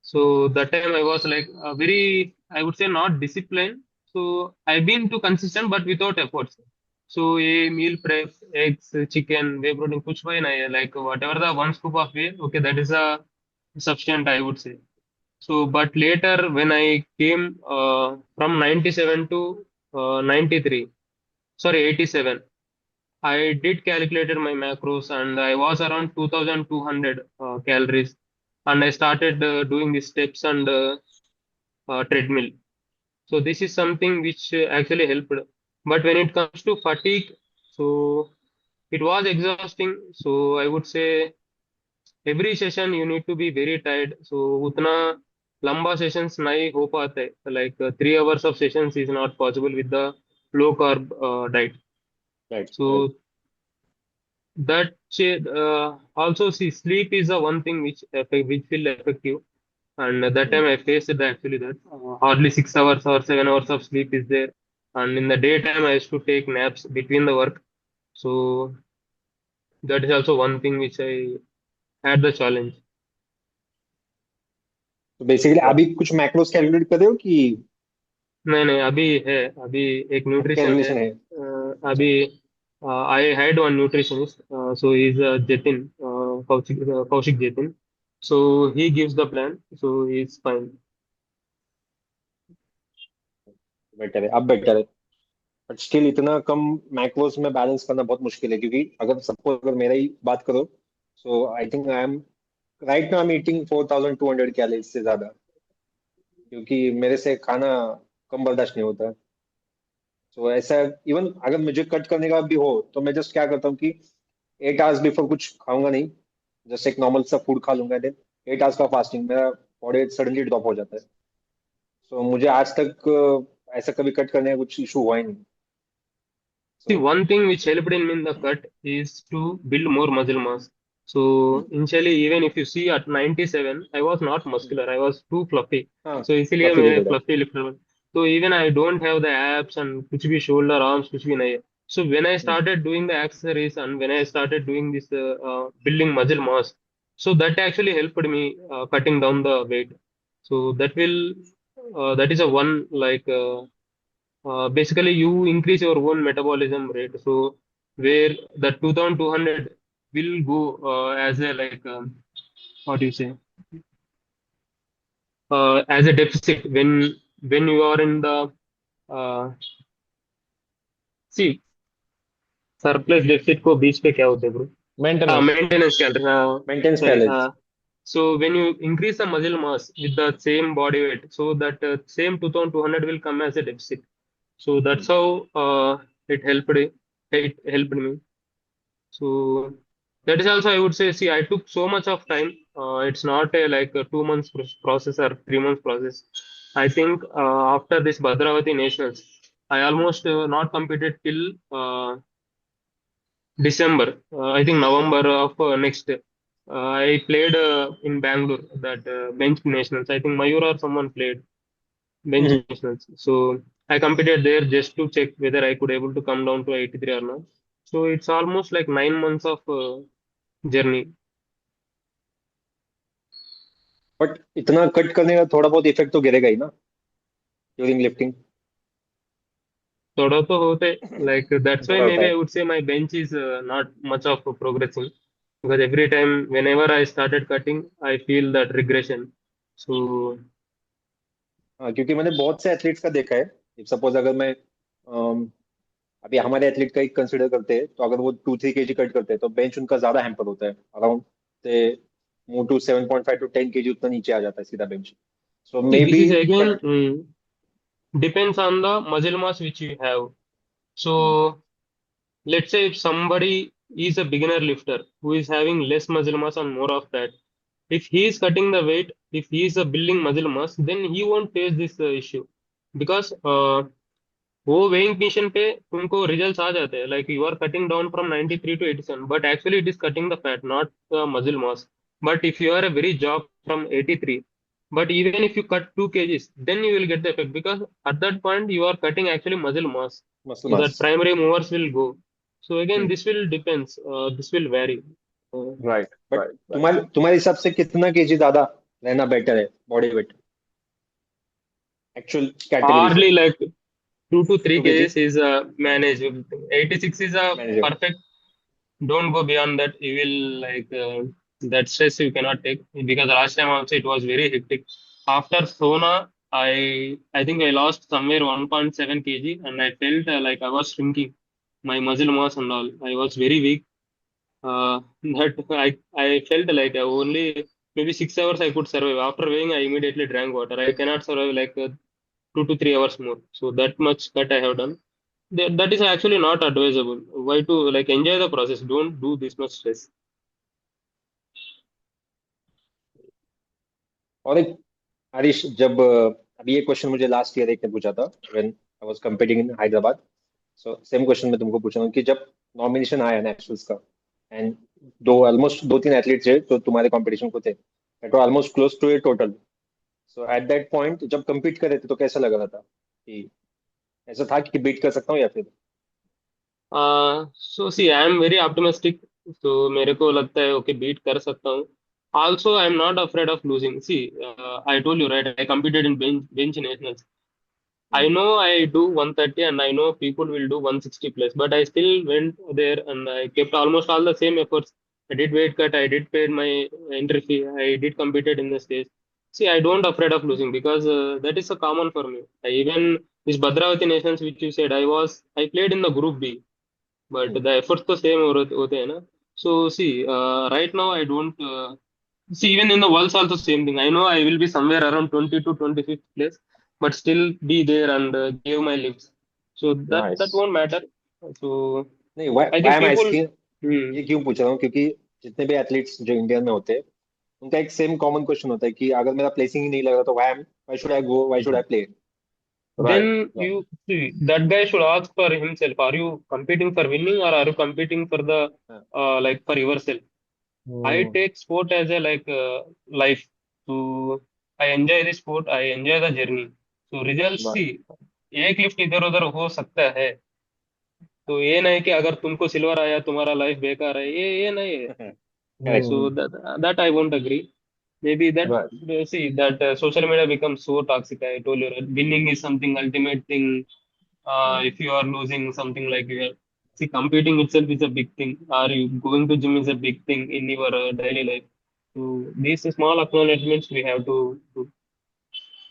so that time I was like very, I would say not disciplined. So I've been too consistent, but without efforts. So a meal prep, eggs, chicken, whey protein, kuch bhi nahi hai. Like whatever the one scoop of whey, okay, that is a sufficient, I would say. So, but later when I came from 97 to 93, sorry, 87, I did calculated my macros and I was around 2200 calories, and I started doing the steps and treadmill. So this is something which actually helped. But when it comes to fatigue, so it was exhausting. So I would say every session you need to be very tired. So उतना लंबा sessions नहीं हो पाते, like 3 hours of sessions is not possible with the low carb diet. Right right. So also see, sleep is the one thing which will affect you. And that time I faced actually that hardly 6 hours or 7 hours of sleep is there. And in the daytime I used to take naps between the work. So that is also one thing which I had the challenge. तो basically अभी कुछ macros calculate कर रहे हो कि नहीं नहीं, अभी है, अभी एक अभी न्यूट्रिशन है। कैलकुलेशन है? अच्छा। अभी I had one nutritionist, so is Jatin, Kaushik Jatin. So he gives the plan, so is fine. Better है, अब बेटर है। बट स्टिल इतना कम मैक्रोस में बैलेंस करना बहुत मुश्किल है, क्योंकि अगर सबको, अगर मेरा ही बात करो, so I think I am right now I am eating 4200 calories से ज्यादा, क्योंकि मेरे से खाना कम बर्दाश्त नहीं होता। तो ऐसा, इवन अगर मुझे कट करने का भी हो, तो मैं जस्ट क्या करता हूँ कि 8 आवर्स बिफोर कुछ खाऊंगा नहीं, जस्ट एक नॉर्मल सा फूड खा लूंगा, देन 8 आवर्स का फास्टिंग, मेरा बॉडी सडनली ड्रॉप हो जाता है। तो मुझे आज तक ऐसा कभी कट करने का कुछ इशू हुआ ही नहीं। See, so one thing which helped in the cut is to build more muscle mass. So initially, even if you see at 97, I was not muscular. I was too fluffy. हाँ, So इसलिए काफी मैं little है। fluffy lifter हूँ. So even I don't have the abs and कुछ भी shoulder arms कुछ भी नहीं है. So when I started doing the accessories and when I started doing this building muscle mass, so that actually helped me cutting down the weight. So that is a one like. basically you increase your own metabolism rate. So where the 2200 will go as a like what do you say as a deficit when you are in the uh, see surplus deficit को बीच पे क्या होते हैं bro हाँ maintenance. Maintenance calorie हाँ maintenance sorry calories. so when you increase the muscle mass with the same body weight so that same 2200 will come as a deficit so that's how it helped me so that is also I would say see I took so much of time it's not a like a 2 months process or 3 months process I think after this Bhadravati Nationals I almost not competed till December, I think November of next. I played in Bangalore that bench nationals. I think Mayur or someone played bench nationals. So I competed there just to check whether I could able to come down to 83 or not. So it's almost like 9 months of journey. But इतना cut करने का थोड़ा बहुत effect तो गिरेगा ही ना during lifting. थोड़ा तो होते like that's why थोड़ा होता maybe है। I would say my bench is not much of progressing because every time whenever I started cutting I feel that regression. So हाँ, क्योंकि मैंने बहुत से एथलीट्स का देखा है। सपोज अगर मैं अभी हमारे एथलीट का एक कंसिडर करते हैं तो अगर वो 2-3 kg कट करते हैं तो बेंच उनका ज्यादा हैम्पर होता है अराउंड से मूव टू 7.5 to 10 kg उतना नीचे आ जाता है सीधा bench. So see may this be is again cut. depends on the muscle mass which you have. So let's say if somebody is a beginner lifter who is having less muscle mass and more of fat, if he is cutting the weight, if he is building muscle mass, then he won't face this issue because वो weighing machine पे तुमको results आ जाते हैं like you are cutting down from 93 to 87 but actually it is cutting the fat not the muscle mass but if you are a very job from 83 but even if you cut 2 kgs then you will get the effect because at that point you are cutting actually muscle mass muscle so mass. that primary movers will go so again this will depends this will vary uh, right but right right. तुम्हारे हिसाब से कितना KG ज्यादा रहना better है body weight actual category से। hardly like 2 to 3 2 kg kgs is manageable 86 is a manageable. perfect. Don't go beyond that. You will like that stress you cannot take because last time also it was very hectic. After Sona, I think I lost somewhere 1.7 kg and I felt like I was shrinking my muscle mass and all. I was very weak. That I felt like I only maybe 6 hours I could survive. After weighing, I immediately drank water. I cannot survive like 2 to 3 hours more. So that much cut I have done. That is actually not advisable. Why to like enjoy the process? Don't do this much stress. और एक हरीश जब अभी ये question मुझे last year एक ने पूछा था when I was competing in Hyderabad. So same question मैं तुमको पूछ रहा हूँ कि जब नॉमिनेशन आया नेशनल्स का एंड दो ऑलमोस्ट 2-3 एथलीट्स थे जो तुम्हारे कंपटीशन को थे that were almost close to a total. So at that point जब compete कर रहे थे तो कैसा लग रहा था कि ऐसा था कि बीट कर सकता हूँ या फिर। So see, I am very optimistic. So मेरे को लगता है okay beat कर सकता हूँ. Also, I am not afraid of losing. See, I told you right. I competed in bench nationals. I hmm, know I do 130 and I know people will do 160 plus, but I still went there and I kept almost all the same efforts. I did weight cut, I did pay my entry fee, I did competed in the stage. See, I don't afraid of losing because that is a common for me. I even this Bhadravati Nations which you said I played in the group B, but hmm, the efforts तो same होते हैं ना. So see, right now I don't see even in the worlds also same thing. I know I will be somewhere around 20 to 25th place, but still be there and give my lives. So that nice. won't matter. So नहीं why I why think am people. Asking. Hmm. ये क्यों पूछ रहा हूँ क्योंकि जितने भी athletes जो इंडिया में होते हैं उनका एक सेम कॉमन क्वेश्चन होता है कि अगर मेरा प्लेसिंग ही नहीं लग रहा तो why should I go why should I play. Right Then right. you see that guy should ask for himself. Are you competing for winning or are you competing for the like for yourself? I take sport as a like life. So I enjoy the sport. I enjoy the journey. So results right. see एक lift इधर उधर हो सकता है तो ये नहीं कि अगर तुमको सिल्वर आया तुम्हारा लाइफ बेकार है ये नहीं है correct. so that I won't agree maybe that right. see that social media becomes so toxic I told you right? Winning is something ultimate thing if you are losing something like you are, see, competing itself is a big thing. Are you going to gym is a big thing in your daily life. So these small acknowledgements we have to do.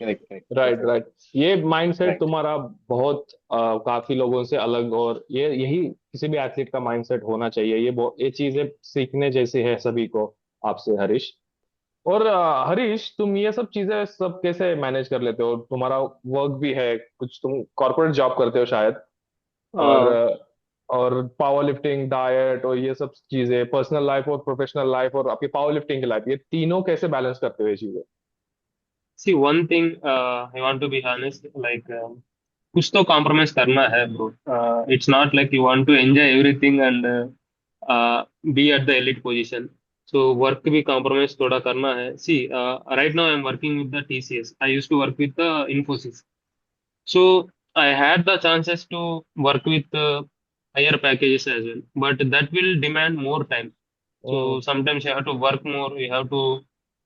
Correct correct right perfect right. ये mindset right तुम्हारा बहुत काफी लोगों से अलग, और ये यही किसी भी एथलीट का माइंडसेट होना चाहिए। ये चीजें सीखने जैसी है सभी को आपसे, हरीश। और हरीश, तुम ये सब चीजें सब कैसे मैनेज कर लेते हो? तुम्हारा वर्क भी है, कुछ तुम कॉर्पोरेट जॉब करते हो शायद, और Uh, और पावर लिफ्टिंग, डाइट, और ये सब चीजें, पर्सनल लाइफ और प्रोफेशनल लाइफ और आपकी पावर लिफ्टिंग की लाइफ, ये तीनों कैसे बैलेंस करते हो ये चीजें? See, one thing I want to be honest, like कुछ तो कॉम्प्रोमाइज करना है bro. It's not like you want to enjoy everything and be at the elite position. So work भी कॉम्प्रोमाइज थोड़ा करना है. See, right now I am working with the TCS. I used to work with the Infosys. So I had the chances to work with higher packages as well, but that will demand more time. So hmm sometimes you have to work more.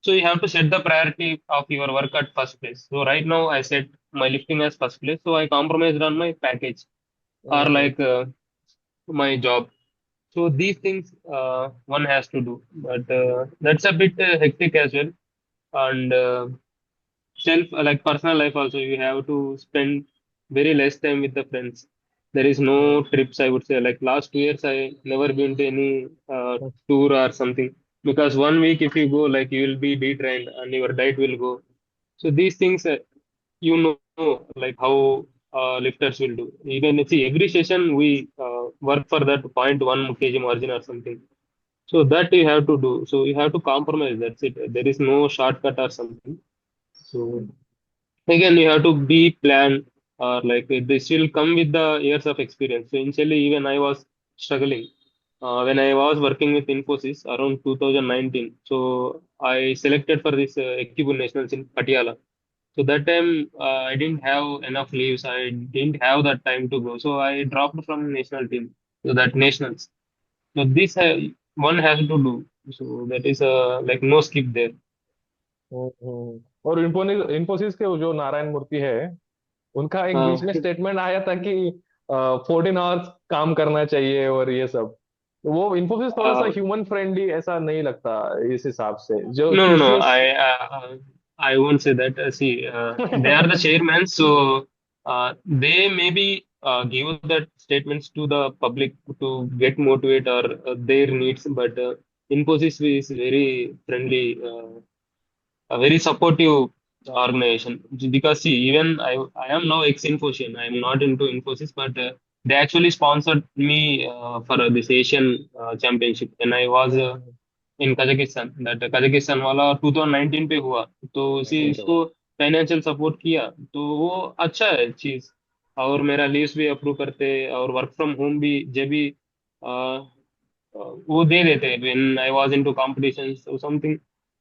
So you have to set the priority of your work at first place. So right now I set my lifting as first place. So I compromised on my package or hmm like my job. So these things one has to do, but that's a bit hectic as well. And self like personal life also you have to spend very less time with the friends. There is no hmm trips, I would say. Like last 2 years I never been to any hmm tour or something, because one week if you go, like, you will be detrained and your diet will go. So these things, you know, like how lifters will do. Even see, every session we work for that point 1 kg margin or something. So that you have to do. So you have to compromise, that's it. There is no shortcut or something. So again, you have to be planned, or like this will come with the years of experience. So initially, even I was struggling when I was working with Infosys around 2019. So I selected for this Equibu Nationals in Patiala. So that time I didn't have enough leaves. I didn't have that time to go. So I dropped from national team to that nationals. So this one has to do. So that is like no skip there. और इन्फोसिस के वो जो नारायण मूर्ति है, उनका एक Uh, बीच में statement आया था कि 14 आवर्स काम करना चाहिए और ये सब। तो वो इन्फोसिस थोड़ा सा uh, ह्यूमन फ्रेंडली ऐसा नहीं लगता इस हिसाब से, जो No, no, no. TCS. I won't say that. See, they are the chairman, so they maybe give that statements to the public to get motivate or their needs. But Infosys is very friendly, a very supportive organization. Because see, even I am now ex Infosys. I am not into Infosys, but they actually sponsored me for this Asian championship when I was in Kazakhstan. That Kazakhstan वाला 2019 पे हुआ. तो उसी 19 पे इसको हुआ financial support किया. तो वो अच्छा है चीज. और मेरा लीव्स भी अप्रूव करते, और वर्क फ्रॉम होम भी जब भी वो दे देते when I was into competitions और something.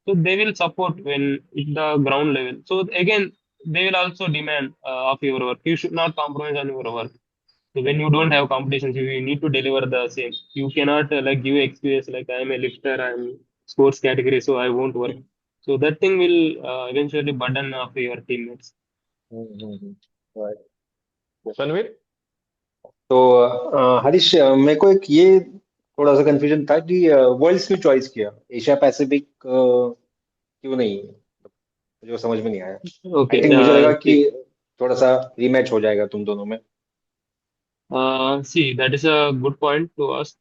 So they will support when at the ground level. So again, they will also demand of your work. You should not compromise on your work. So when you don't have competitions, you need to deliver the same. You cannot like give experience like I am a lifter, I am sports category, so I won't work. So that thing will eventually burden of your teammates. Right. Tanveer. तो हरीश, मेरे को एक ये थोड़ा सा confusion था कि world's क्यों चॉइस किया, एशिया पैसिफिक क्यों नहीं? मुझे वो समझ में नहीं आया। आई Okay. थिंक मुझे लगा कि थोड़ा सा रीमैच हो जाएगा तुम दोनों में। See, that is a good point to ask.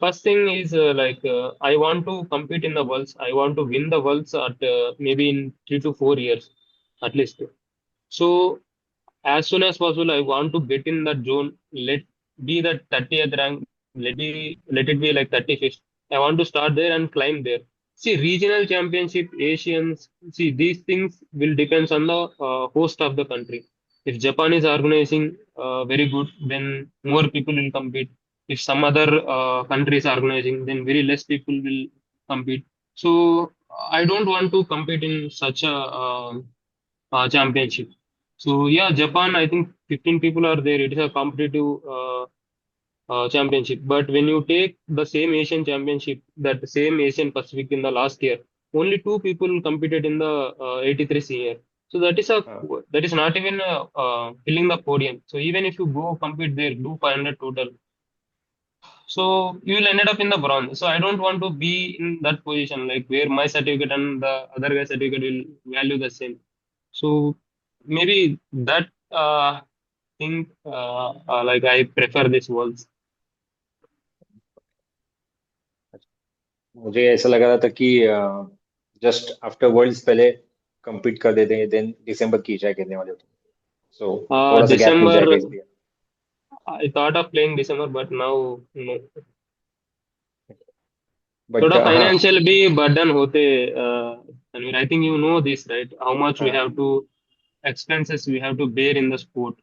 First thing is I want to compete in the worlds. I want to win the worlds at maybe in 3 to 4 years at least. So as soon as possible, I want to get in that zone. Let be the 30th rank. Let it be like 35th. I want to start there and climb there. See, regional championship, Asians. See, these things will depends on the host of the country. If Japan is organizing very good, then more people will compete. If some other country is organizing, then very less people will compete. So I don't want to compete in such a championship. So yeah, Japan, I think 15 people are there. It is a competitive championship. But when you take the same Asian championship, that same Asian Pacific in the last year, only two people competed in the 83 senior. So हाँ that is not even filling the podium. So even if you go compete there, do 500 total, so you will end up in the bronze. So I don't want to be in that position, like where my certificate and the other guy's certificate will value the same. So maybe that thing, like I prefer this walls. मुझे ऐसा लग रहा था कि just after world's पहले compete कर देते हैं देन दिसंबर की जाए खेलने वाले तो सो थोड़ा सा गैप मिल जाएगा December, इसलिए I thought of playing December, but now no. But थोड़ा हाँ फाइनेंशियल भी बर्डन होते, Tanveer, I think you know this right, how much we हाँ have to expenses we have to bear in the sport.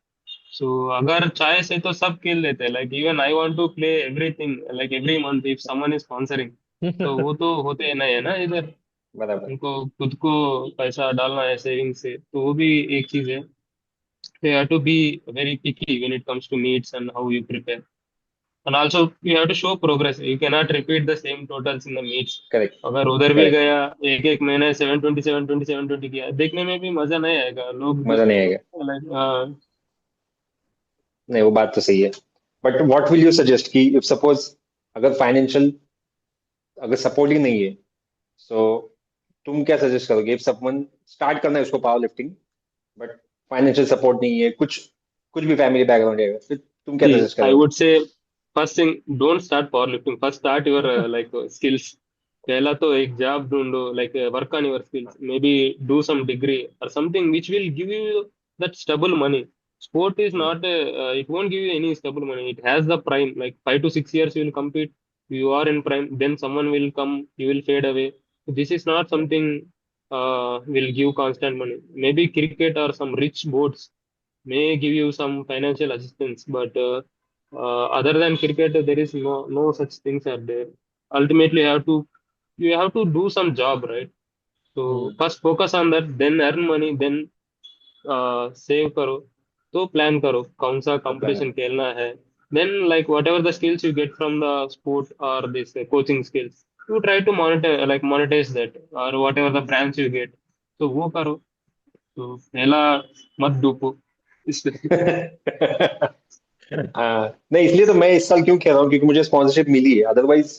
So अगर choice है तो सब खेल लेते हैं, like even I want to play everything like every month if someone is sponsoring. तो वो तो होते हैं नहीं है ना इधर, बराबर उनको खुद को पैसा डालना है सेविंग से, तो वो भी एक चीज है. You have to be very picky when it comes to meets and how you prepare. And also you have to show progress. You cannot repeat the same totals in the meets. Correct अगर उधर भी correct गया एक एक महीने 720 किया, देखने में भी मजा नहीं आएगा लोग. मजा नहीं आएगा लाइक नहीं वो बात तो सही है but what will you suggest कि इफ सपोज अगर फाइनेंशियल अगर सपोर्ट ही नहीं है सो तुम क्या सजेस्ट करोगे इफ समवन स्टार्ट करना है उसको power lifting but financial support नहीं है कुछ भी फैमिली बैकग्राउंड है फिर तुम क्या See, सजेस्ट I करोगे would say first thing, don't start powerlifting. First, start your skills. पहला तो एक job ढूंढो, like work on your skills. Maybe do some degree or something which will give you that stable money. Sport is hmm, not, it won't give you any stable money. It has the prime, like 5 to 6 years you will compete. You are in prime, then someone will come, you will fade away. This is not something will give constant money. Maybe cricket or some rich boards may give you some financial assistance, but other than cricket, there is no such things are there. Ultimately, you have to do some job, right? So hmm, first focus on that, then earn money, then save करो, तो plan करो कौन सा तो plan competition खेलना है. Then like whatever the skills you get from the sport or this coaching skills, you try to monetize that, or whatever the brands you get, तो वो करो. तो पहला मत डूबो इसमें. नहीं इसलिए तो मैं इस साल क्यों खेल रहा हूँ क्योंकि मुझे स्पॉन्सरशिप मिली है अदरवाइज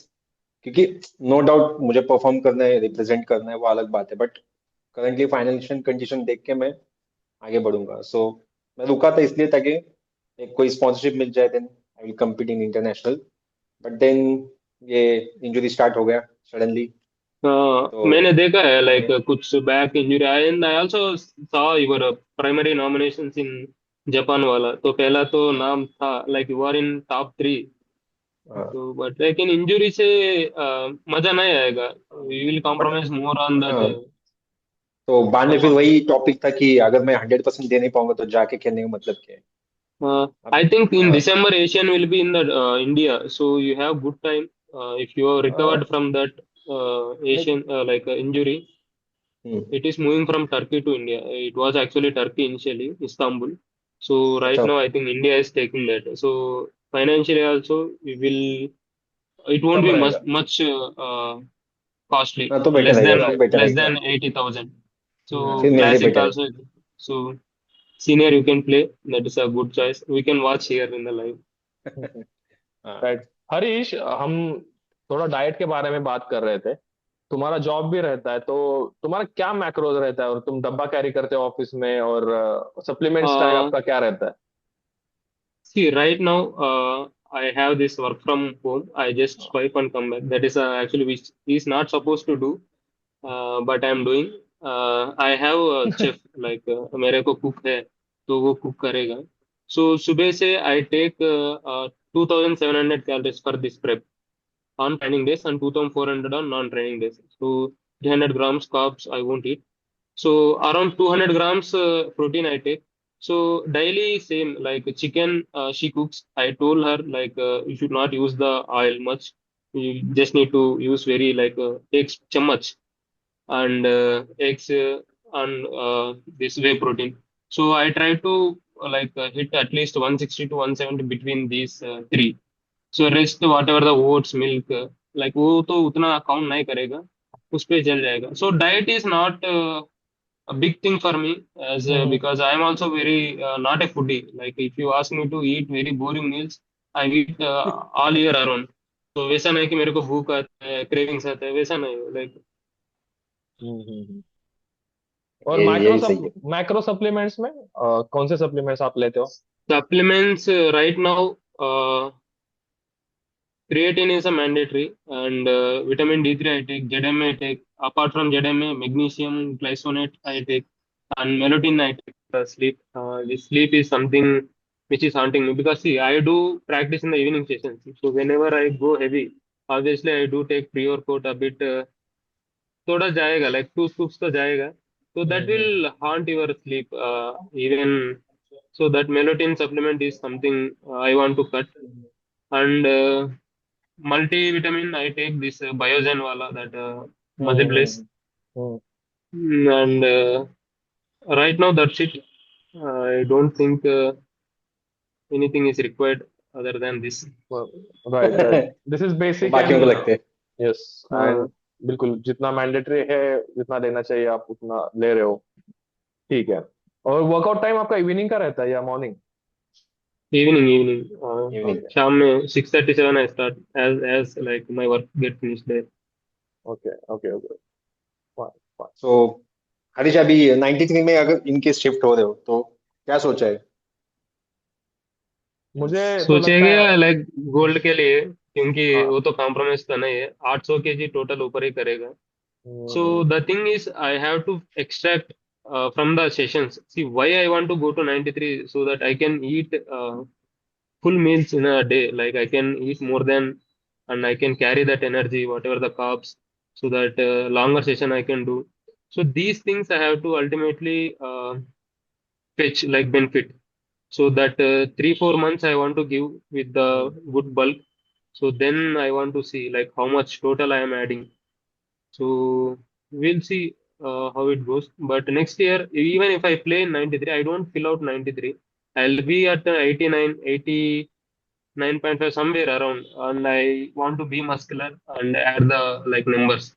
क्योंकि नो डाउट मुझे परफॉर्म करना है रिप्रेजेंट करना है वो अलग बात है बट करंटली फाइनेंशियल कंडीशन देख के मैं आगे बढ़ूंगा सो मैं रुका था इसलिए ताकि एक कोई स्पॉन्सरशिप मिल जाए then I will compete in international but then ये इंजरी स्टार्ट हो गया सडनली तो मैंने देखा है लाइक ये कुछ बैक इंजरी आए, and I also saw your primary nominations in Japan वाला, तो पहला तो नाम था like you are in top 3. तो बट लेकिन इंजरी से मजा नहीं आएगा, you will but compromise more on that तो बाद में फिर परफॉर्मेंस. वही टॉपिक था कि अगर मैं 100% दे नहीं पाऊंगा तो जाके खेलने का मतलब क्या है अब I think in हाँ December Asian will be in the India, so you have good time. If you have recovered हाँ, from that नहीं Asian injury, hmm, it is moving from Turkey to India. It was actually Turkey initially, Istanbul. So right अच्छा now, I think India is taking that. So financially also, we will. It won't come be रहेगा much costly, हाँ तो better रहेगा फिर better less रहेगा than 80,000. फिर So मेरे लिए classic बेटर है also. So senior you can play. That is a good choice. We can watch here in the live. हाँ राइट। हरीश, हम थोड़ा डाइट के बारे में बात कर रहे थे। तुम्हारा जॉब भी रहता है तो तुम्हारा क्या मैक्रोज रहता है, और तुम डब्बा कैरी करते हो ऑफिस में, और सप्लीमेंट स्टैक Uh, आपका क्या रहता है? See, right now, I have this work from home. I just swipe and come back. That is actually which is not supposed to do, but I'm doing. I have a chef, like मेरे को cook है, तो वो cook करेगा. So सुबह से I take 2,700 calories for this prep on training days and 2,400 on non-training days. So 300 grams carbs I won't eat. So around 200 grams protein I take. So daily same like chicken she cooks. I told her like you should not use the oil much. You just need to use very like eggs chammach and eggs and this whey protein. So I try to hit at least 160 to 170 between these three. So rest whatever the oats milk like वो तो उतना count नहीं करेगा, उस पे चल जाएगा. So diet is not a big thing for me as hmm because I am also very not a foodie. Like if you ask me to eat very boring meals, I eat all year around. तो वैसा नहीं कि मेरे को भूख आता है cravings आता है वैसा नहीं लाइक हम्म। और यही सही है। मैक्रो सप्लीमेंट्स में कौन से सप्लीमेंट्स आप लेते हो? supplements right now. Creatine is a mandatory, and vitamin D3 I take, ZMA I take. Apart from ZMA, magnesium glycinate I take, and melatonin I take. Sleep. The sleep is something which is haunting me because see, I do practice in the evening sessions. So whenever I go heavy, obviously I do take pre-workout a bit. थोड़ा जाएगा, like 2 scoops तो जाएगा. So that hmm. will haunt your sleep. Even so, that melatonin supplement is something I want to cut. And multivitamin, I take this Biogen wala that muscle bliss. Hmm. And right now that's it. I don't think anything is required other than this. Right right, this is वो basic बाकियों को and लगते हैं। Yes Uh, and बिल्कुल जितना mandatory है, जितना लेना चाहिए आप उतना ले रहे हो, ठीक है। और वर्कआउट टाइम आपका इवनिंग का रहता है या मॉर्निंग? evening. इवनिंग। ओके शाम में 6:37 I start as like my work get finished there. Okay okay okay, fine fine. So Harish, अभी 93 में अगर इनके शिफ्ट हो रहे हो तो क्या सोचा है? मुझे तो लगता है, सोचेगा लाइक गोल्ड के लिए, क्योंकि हाँ। वो तो कॉम्प्रोमाइज तो नहीं है, 800 kg टोटल ऊपर ही करेगा. So hmm the thing is, I have to extract from the sessions. See why I want to go to 93 so that I can eat full meals in a day. Like I can eat more than, and I can carry that energy, whatever the carbs, so that longer session I can do. So these things I have to ultimately fetch like benefit. So that 3 4 months I want to give with the good bulk. So then I want to see like how much total I am adding. So we'll see how it goes. But next year, even if I play in 93, I don't fill out 93. I'll be at 89, 89.5 somewhere around, and I want to be muscular and add the like numbers.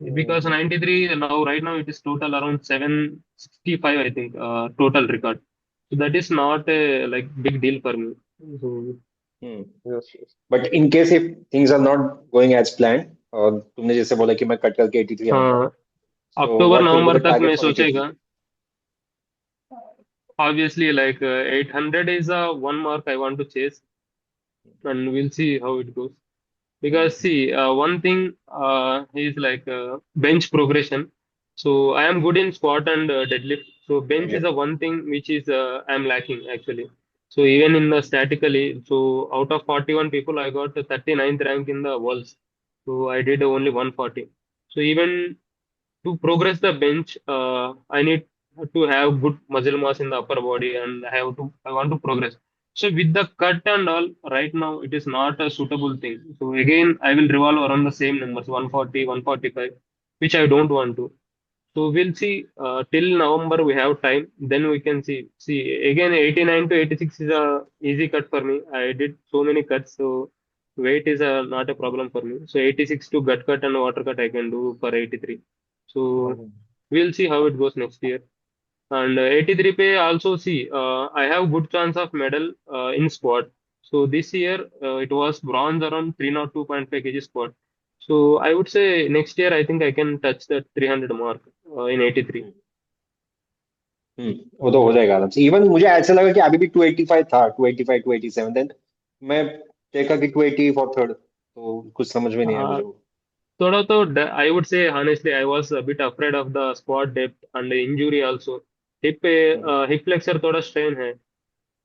Because hmm. 93 now, right now it is total around 765, I think, total record. So that is not a like big deal for me. So, yes yes. But in case if things are not going as plan, और तुमने जैसे बोला कि मैं cut करके 83 आऊंगा, हाँ, so October what will be November the तक टारगेट मैं फॉर 83? सोचेगा. Obviously, like 800 is one mark I want to chase, and we'll see how it goes. Because see, one thing is like bench progression. So I am good in squat and deadlift. So bench is the one thing which is I'm lacking actually. So even in the statically, so out of 41 people, I got the 39th rank in the worlds. So I did only 140. So even to progress the bench, I need to have good muscle mass in the upper body, and I want to progress. So with the cut and all, right now it is not a suitable thing. So again, I will revolve around the same numbers, 140, 145, which I don't want to. So we'll see. Till November we have time. Then we can see. See again, 89 to 86 is a easy cut for me. I did so many cuts, so weight is not a problem for me. So 86 to gut cut and water cut I can do for 83. So we'll see how it goes next year. And 83 pay also see. I have good chance of medal in squat. So this year it was bronze around 302.5 kg squat. So I would say next year I think I can touch that 300 mark in 83. वो तो हो जाएगा आराम से। Even मुझे ऐसा लगा कि अभी भी 285 था, 285 287, देन मैं देखा कि 280 फॉर थर्ड, तो कुछ समझ में नहीं आया Uh, मुझे वो। थोड़ा तो I would say honestly I was a bit afraid of the squat depth and the injury also. Hip पे हिप फ्लेक्सर थोड़ा स्ट्रेन है.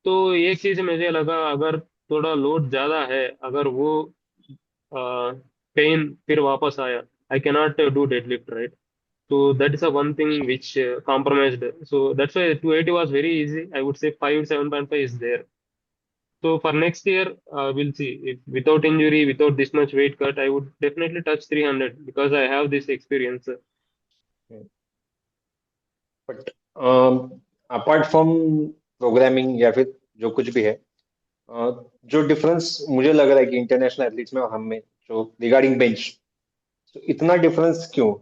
तो एक चीज मुझे लगा, अगर थोड़ा लोड ज्यादा है, अगर वो पेन फिर वापस आया, I cannot do deadlift right. So that is a one thing which compromised. So that's why 280 was very easy. I would say 5 7.5 is there. So for next year, we'll see. If without injury, without this much weight cut, I would definitely touch 300 because I have this experience. But apart from programming या फिर जो कुछ भी है, जो difference मुझे लग रहा है कि इंटरनेशनल एथलीट्स में और हम में, जो रिगार्डिंग बेंच, तो इतना डिफरेंस क्यों?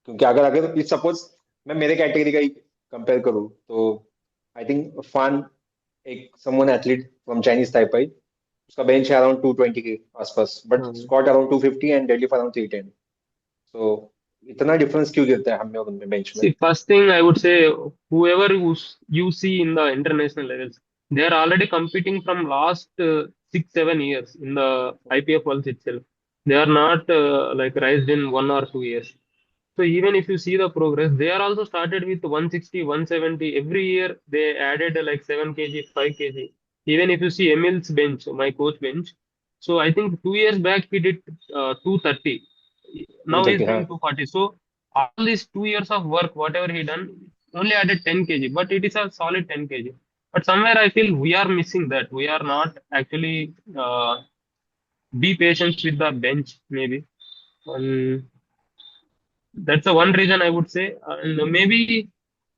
क्योंकि अगर अगर सपोज मैं मेरे कैटेगरी का ही कंपेयर करूँ तो आई थिंक फान, एक समवन एथलीट फ्रॉम चाइनीज ताइपाई, उसका बेंच है अराउंड 220 के आसपास, बट हाँ। Squat around 250 and deadlift around 310। तो इतना डिफरेंस क्यों गिरता है हमें और उनमें बेंच में? See, first thing I would say, whoever you see in the international levels, they are already competing from last 6, 7 years in the IPF worlds itself. They are not like raised in 1 or 2 years. So even if you see the progress, they are also started with 160, 170. Every year they added like 7 kg, 5 kg. Even if you see Emil's bench, my coach bench, so I think 2 years back he did 230. Two Now he's thirty हाँ. doing 240. So all these 2 years of work, whatever he done, only added 10 kg, but it is a solid 10 kg. But somewhere I feel we are missing that. We are not actually be patient with the bench, maybe. And that's the one reason I would say. And maybe,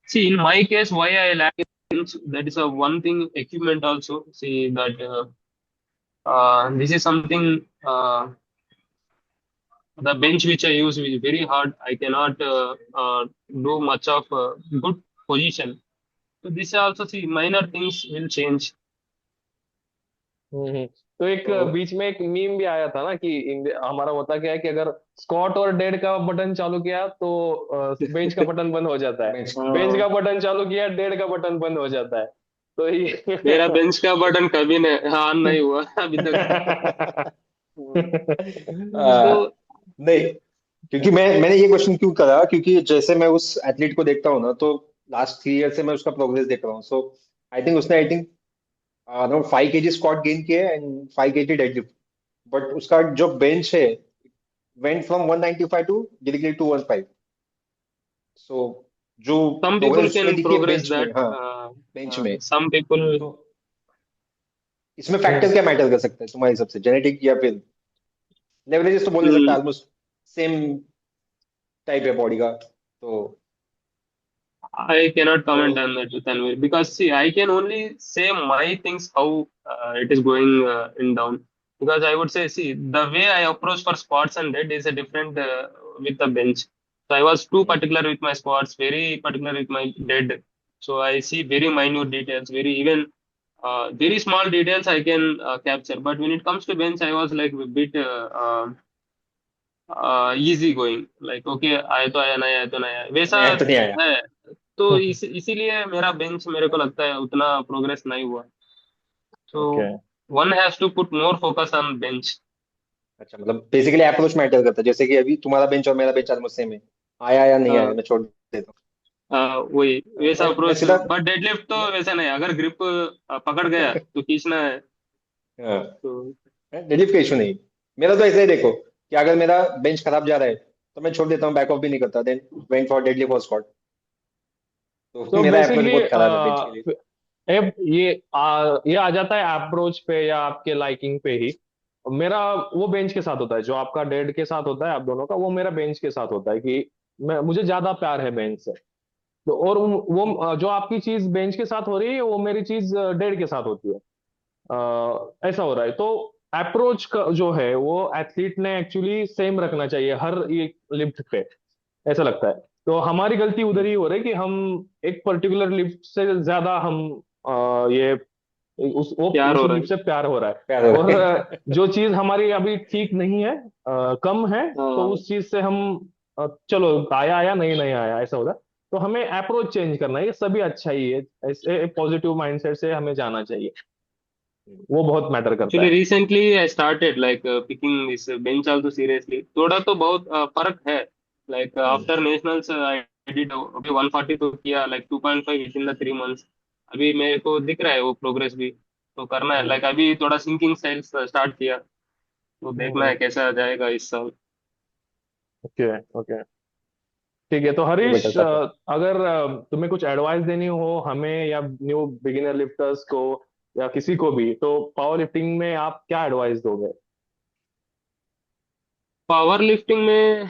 see, in my case, why I lack is that is a one thing equipment also. See that this is something the bench which I use is very hard. I cannot do much of good position. So this also see minor things will change. तो एक So बीच में एक meme भी आया था ना कि हमारा होता क्या है कि अगर स्क्वाट और डेड का बटन चालू किया तो बेंच का बटन बंद हो जाता है। बेंच. बेंच uh, का बटन चालू किया, डेड का बटन बंद हो जाता है। तो ये मेरा बेंच का बटन कभी नहीं ऑन नहीं हुआ अभी तक। तो नहीं, क्योंकि मैंने ये क्वेश्चन क्यों करा, क्योंकि जैसे मैं उस एथलीट को देखता हूँ ना, तो लास्ट 3 ईयर से मैं उसका प्रोग्रेस देख रहा हूँ. So I think around 5 kg squat gain किया एंड 5 kg डेडलिफ्ट. बट उसका जो बेंच है वेंट फ्रॉम 195 टू डायरेक्टली 215. सो जो some प्रोग्रेस people उसमें can दिखी है progress बेंच में, that. हाँ, बेंच में. Some people. तो इसमें फैक्टर क्या मैटर कर सकता है तुम्हारे हिसाब से, जेनेटिक या फिर लेवरेजेस? तो बोल नहीं सकता, Mm, ऑलमोस्ट सेम टाइप है बॉडी का. तो I cannot तो comment on that, Tanvir, because see, I can only say my things how it is going in down. Because I would say, see, the way I approach for squats and dead is a different with the bench. So I was too particular with my squats, very particular with my dead. So I see very minute details, very even very small details I can capture. But when it comes to bench, I was like a bit easy going, like okay आए तो आया, नहीं आए तो नहीं आया, वैसा नहीं, तो नहीं आया. है। तो इसीलिए मेरा बेंच मेरे को लगता है उतना प्रोग्रेस नहीं हुआ। So okay. One has to put more focus on bench. अच्छा, मतलब बेसिकली अप्रोच मैटर करता है. जैसे कि अभी तुम्हारा बेंच और मेरा बेंच ऑलमोस्ट सेम है, आया या नहीं आया मैं छोड़ देता वही हूँ. वैसा मैं अप्रोच, सीधा. बट डेडलिफ्ट तो मैं, वैसा नहीं, अगर ग्रिप पकड़ गया तो खींचना है। हाँ, तो डेडलिफ्ट का इशू नहीं. मेरा तो ऐसे ही देखो कि अगर मेरा बेंच खराब जा रहा है तो मैं छोड़ देता हूँ, बैक ऑफ भी नहीं करता, देन वेंट फॉर डेडलिफ्ट और स्क्वाट. तो तो मेरा अप्रोच बेसिकली बहुत खराब है बेंच के लिए. ये आ जाता है अप्रोच पे या आपके लाइकिंग पे ही। मेरा वो बेंच के साथ होता है जो आपका डेड के साथ होता है, आप दोनों का, वो मेरा बेंच के साथ होता है कि मुझे ज्यादा प्यार है बेंच से। तो और वो जो आपकी चीज बेंच के साथ हो रही है वो मेरी चीज डेड के साथ होती है। ऐसा हो रहा है तो अप्रोच का जो है वो एथलीट ने एक्चुअली सेम रखना चाहिए हर एक लिफ्ट पे, ऐसा लगता है। तो हमारी गलती उधर ही हो रही है कि हम एक पर्टिकुलर लिफ्ट से ज्यादा हम ये प्यार उस हो रहा लिफ्ट है। से प्यार हो रहा है। प्यार हो और रहा है. जो चीज हमारी अभी ठीक नहीं है, कम है, तो हाँ, उस चीज से हम चलो आया आया, नहीं नहीं आया, ऐसा होता है। तो हमें अप्रोच चेंज करना है, ये सभी अच्छा ही है। ऐसे पॉजिटिव माइंडसेट से हमें जाना चाहिए, वो बहुत मैटर करता एक्चुअली है। Recently I started like picking this bench also seriously, थोड़ा तो बहुत फर्क है। Like after nationals I did अभी 140 तो किया, like 2.5 with in the 3 months. अभी मेरे को दिख रहा है वो प्रोग्रेस भी तो करना है। लाइक अभी थोड़ा सिंकिंग स्टाइल स्टार्ट किया, तो देखना है कैसा जाएगा इस साल। ओके ओके, ठीक है। तो चलो बेटा, हरीश, सब. अगर तुम्हें कुछ एडवाइस देनी हो हमें या न्यू बिगिनर लिफ्टर्स को या किसी को भी, तो पावर लिफ्टिंग में आप क्या एडवाइस दोगे? पावर लिफ्टिंग में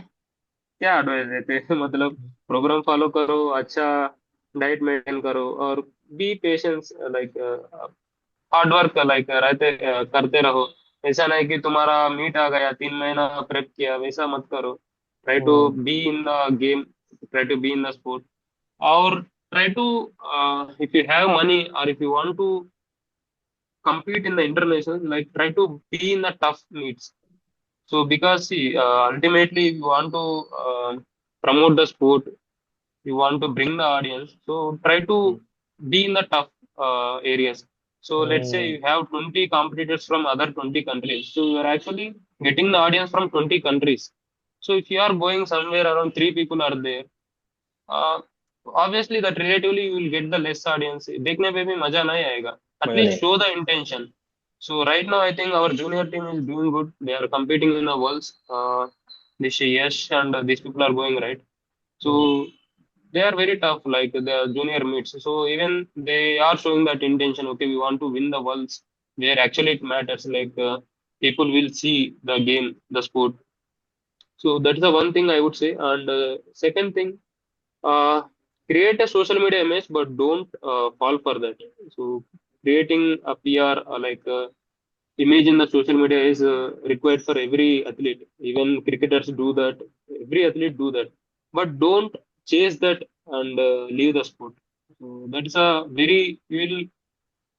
क्या एडवाइस देते हैं मतलब प्रोग्राम फॉलो करो, अच्छा डाइट मेंटेन करो, और B patience, like hard work like रहते करते रहो। ऐसा नहीं कि तुम्हारा मीट आ गया 3 महीना प्रेप किया, वैसा मत करो। Try to Hmm. be in the game, try to be in the sport, or try to if you have money or if you want to compete in the international, like try to be in the tough meets. So because see, ultimately you want to promote the sport, you want to bring the audience. So try to mm, be in the tough areas. So let's say Hmm. you have 20 competitors from other 20 countries. So you are actually getting the audience from 20 countries. So if you are going somewhere around three people are there, uh, obviously that relatively you will get the less audience. देखने पे भी मजा नहीं आएगा. At मजा least नहीं show the intention. So right now I think our junior team is doing good. They are competing in the worlds. This Yash and these people are going right. So hmm, they are very tough, like the junior meets. So even they are showing that intention. Okay, we want to win the worlds where actually it matters. Like people will see the game, the sport. So that's the one thing I would say. And second thing, uh, create a social media image, but don't fall for that. So creating a PR image in the social media is required for every athlete. Even cricketers do that. Every athlete do that. But don't chase that and leave the sport. So that's a very you will.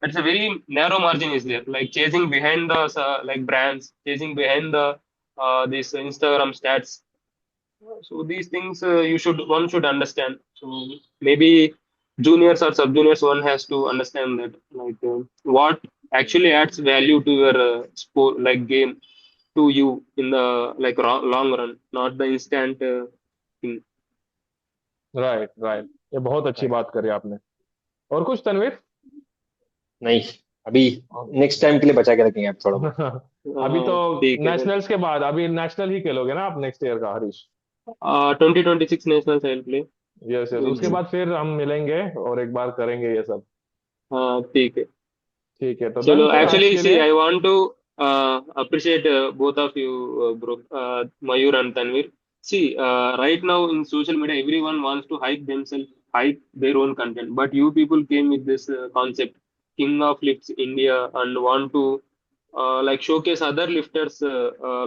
That's a very narrow margin is there. Like chasing behind the like brands, chasing behind the this Instagram stats. So these things you should one should understand. So maybe juniors or sub juniors one has to understand that like what actually adds value to your sport like game to you in the like long run, not the instant thing. Right right, ये बहुत अच्छी right. बात करी आपने। और कुछ तनवीर? नहीं, अभी नेक्स्ट टाइम के लिए बचा के रखेंगे आप थोड़ा बहुत। अभी तो ठीक है फिर नेशनल्स के बाद अभी नेशनल ही खेलोगे ना आप नेक्स्ट ईयर का, Harish? 2026 national side play yes yes, will उसके सी। बाद फिर हम मिलेंगे और एक बार करेंगे ये सब। हाँ ठीक है। ठीक है, तो डन Chalo, फिर आज actually, के see, लिए। I want to appreciate both of you, bro, Mayur and Tanvir. See, right now in social media, everyone wants to hype themselves, hype their own content. But you people came with this concept, King of Lifts India, and want to like showcase other lifters'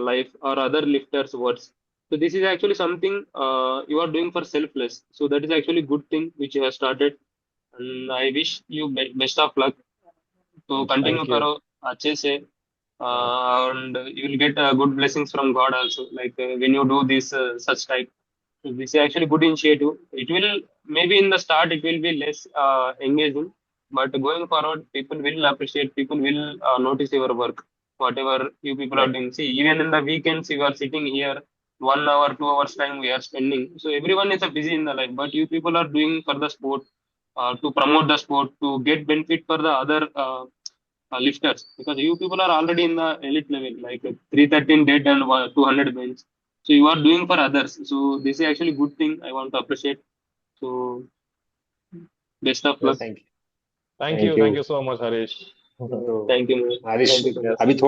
life or other lifters' words. So this is actually something you are doing for selfless. So that is actually good thing which you have started, and I wish you best of luck. तो continue thank you. करो अच्छे से and you will get good blessings from God also. Like when you do this such type, so this is actually good initiative. It will maybe in the start it will be less engaging, but going forward, people will appreciate. People will notice your work, whatever you people are right. doing. See, even in the weekends, you are sitting here 1 hour, 2 hours time we are spending. So everyone is busy in the life, but you people are doing for the sport, to promote the sport, to get benefit for the other. Lifters because you people are already in the elite level like 313 dead and 200 bench, so you are doing for others. So this is actually good thing I want to appreciate. So best of luck. Thank you. Thank thank you, you. Thank you so much Harish. तो Thank you man. Aarish, Thank you so much. अभी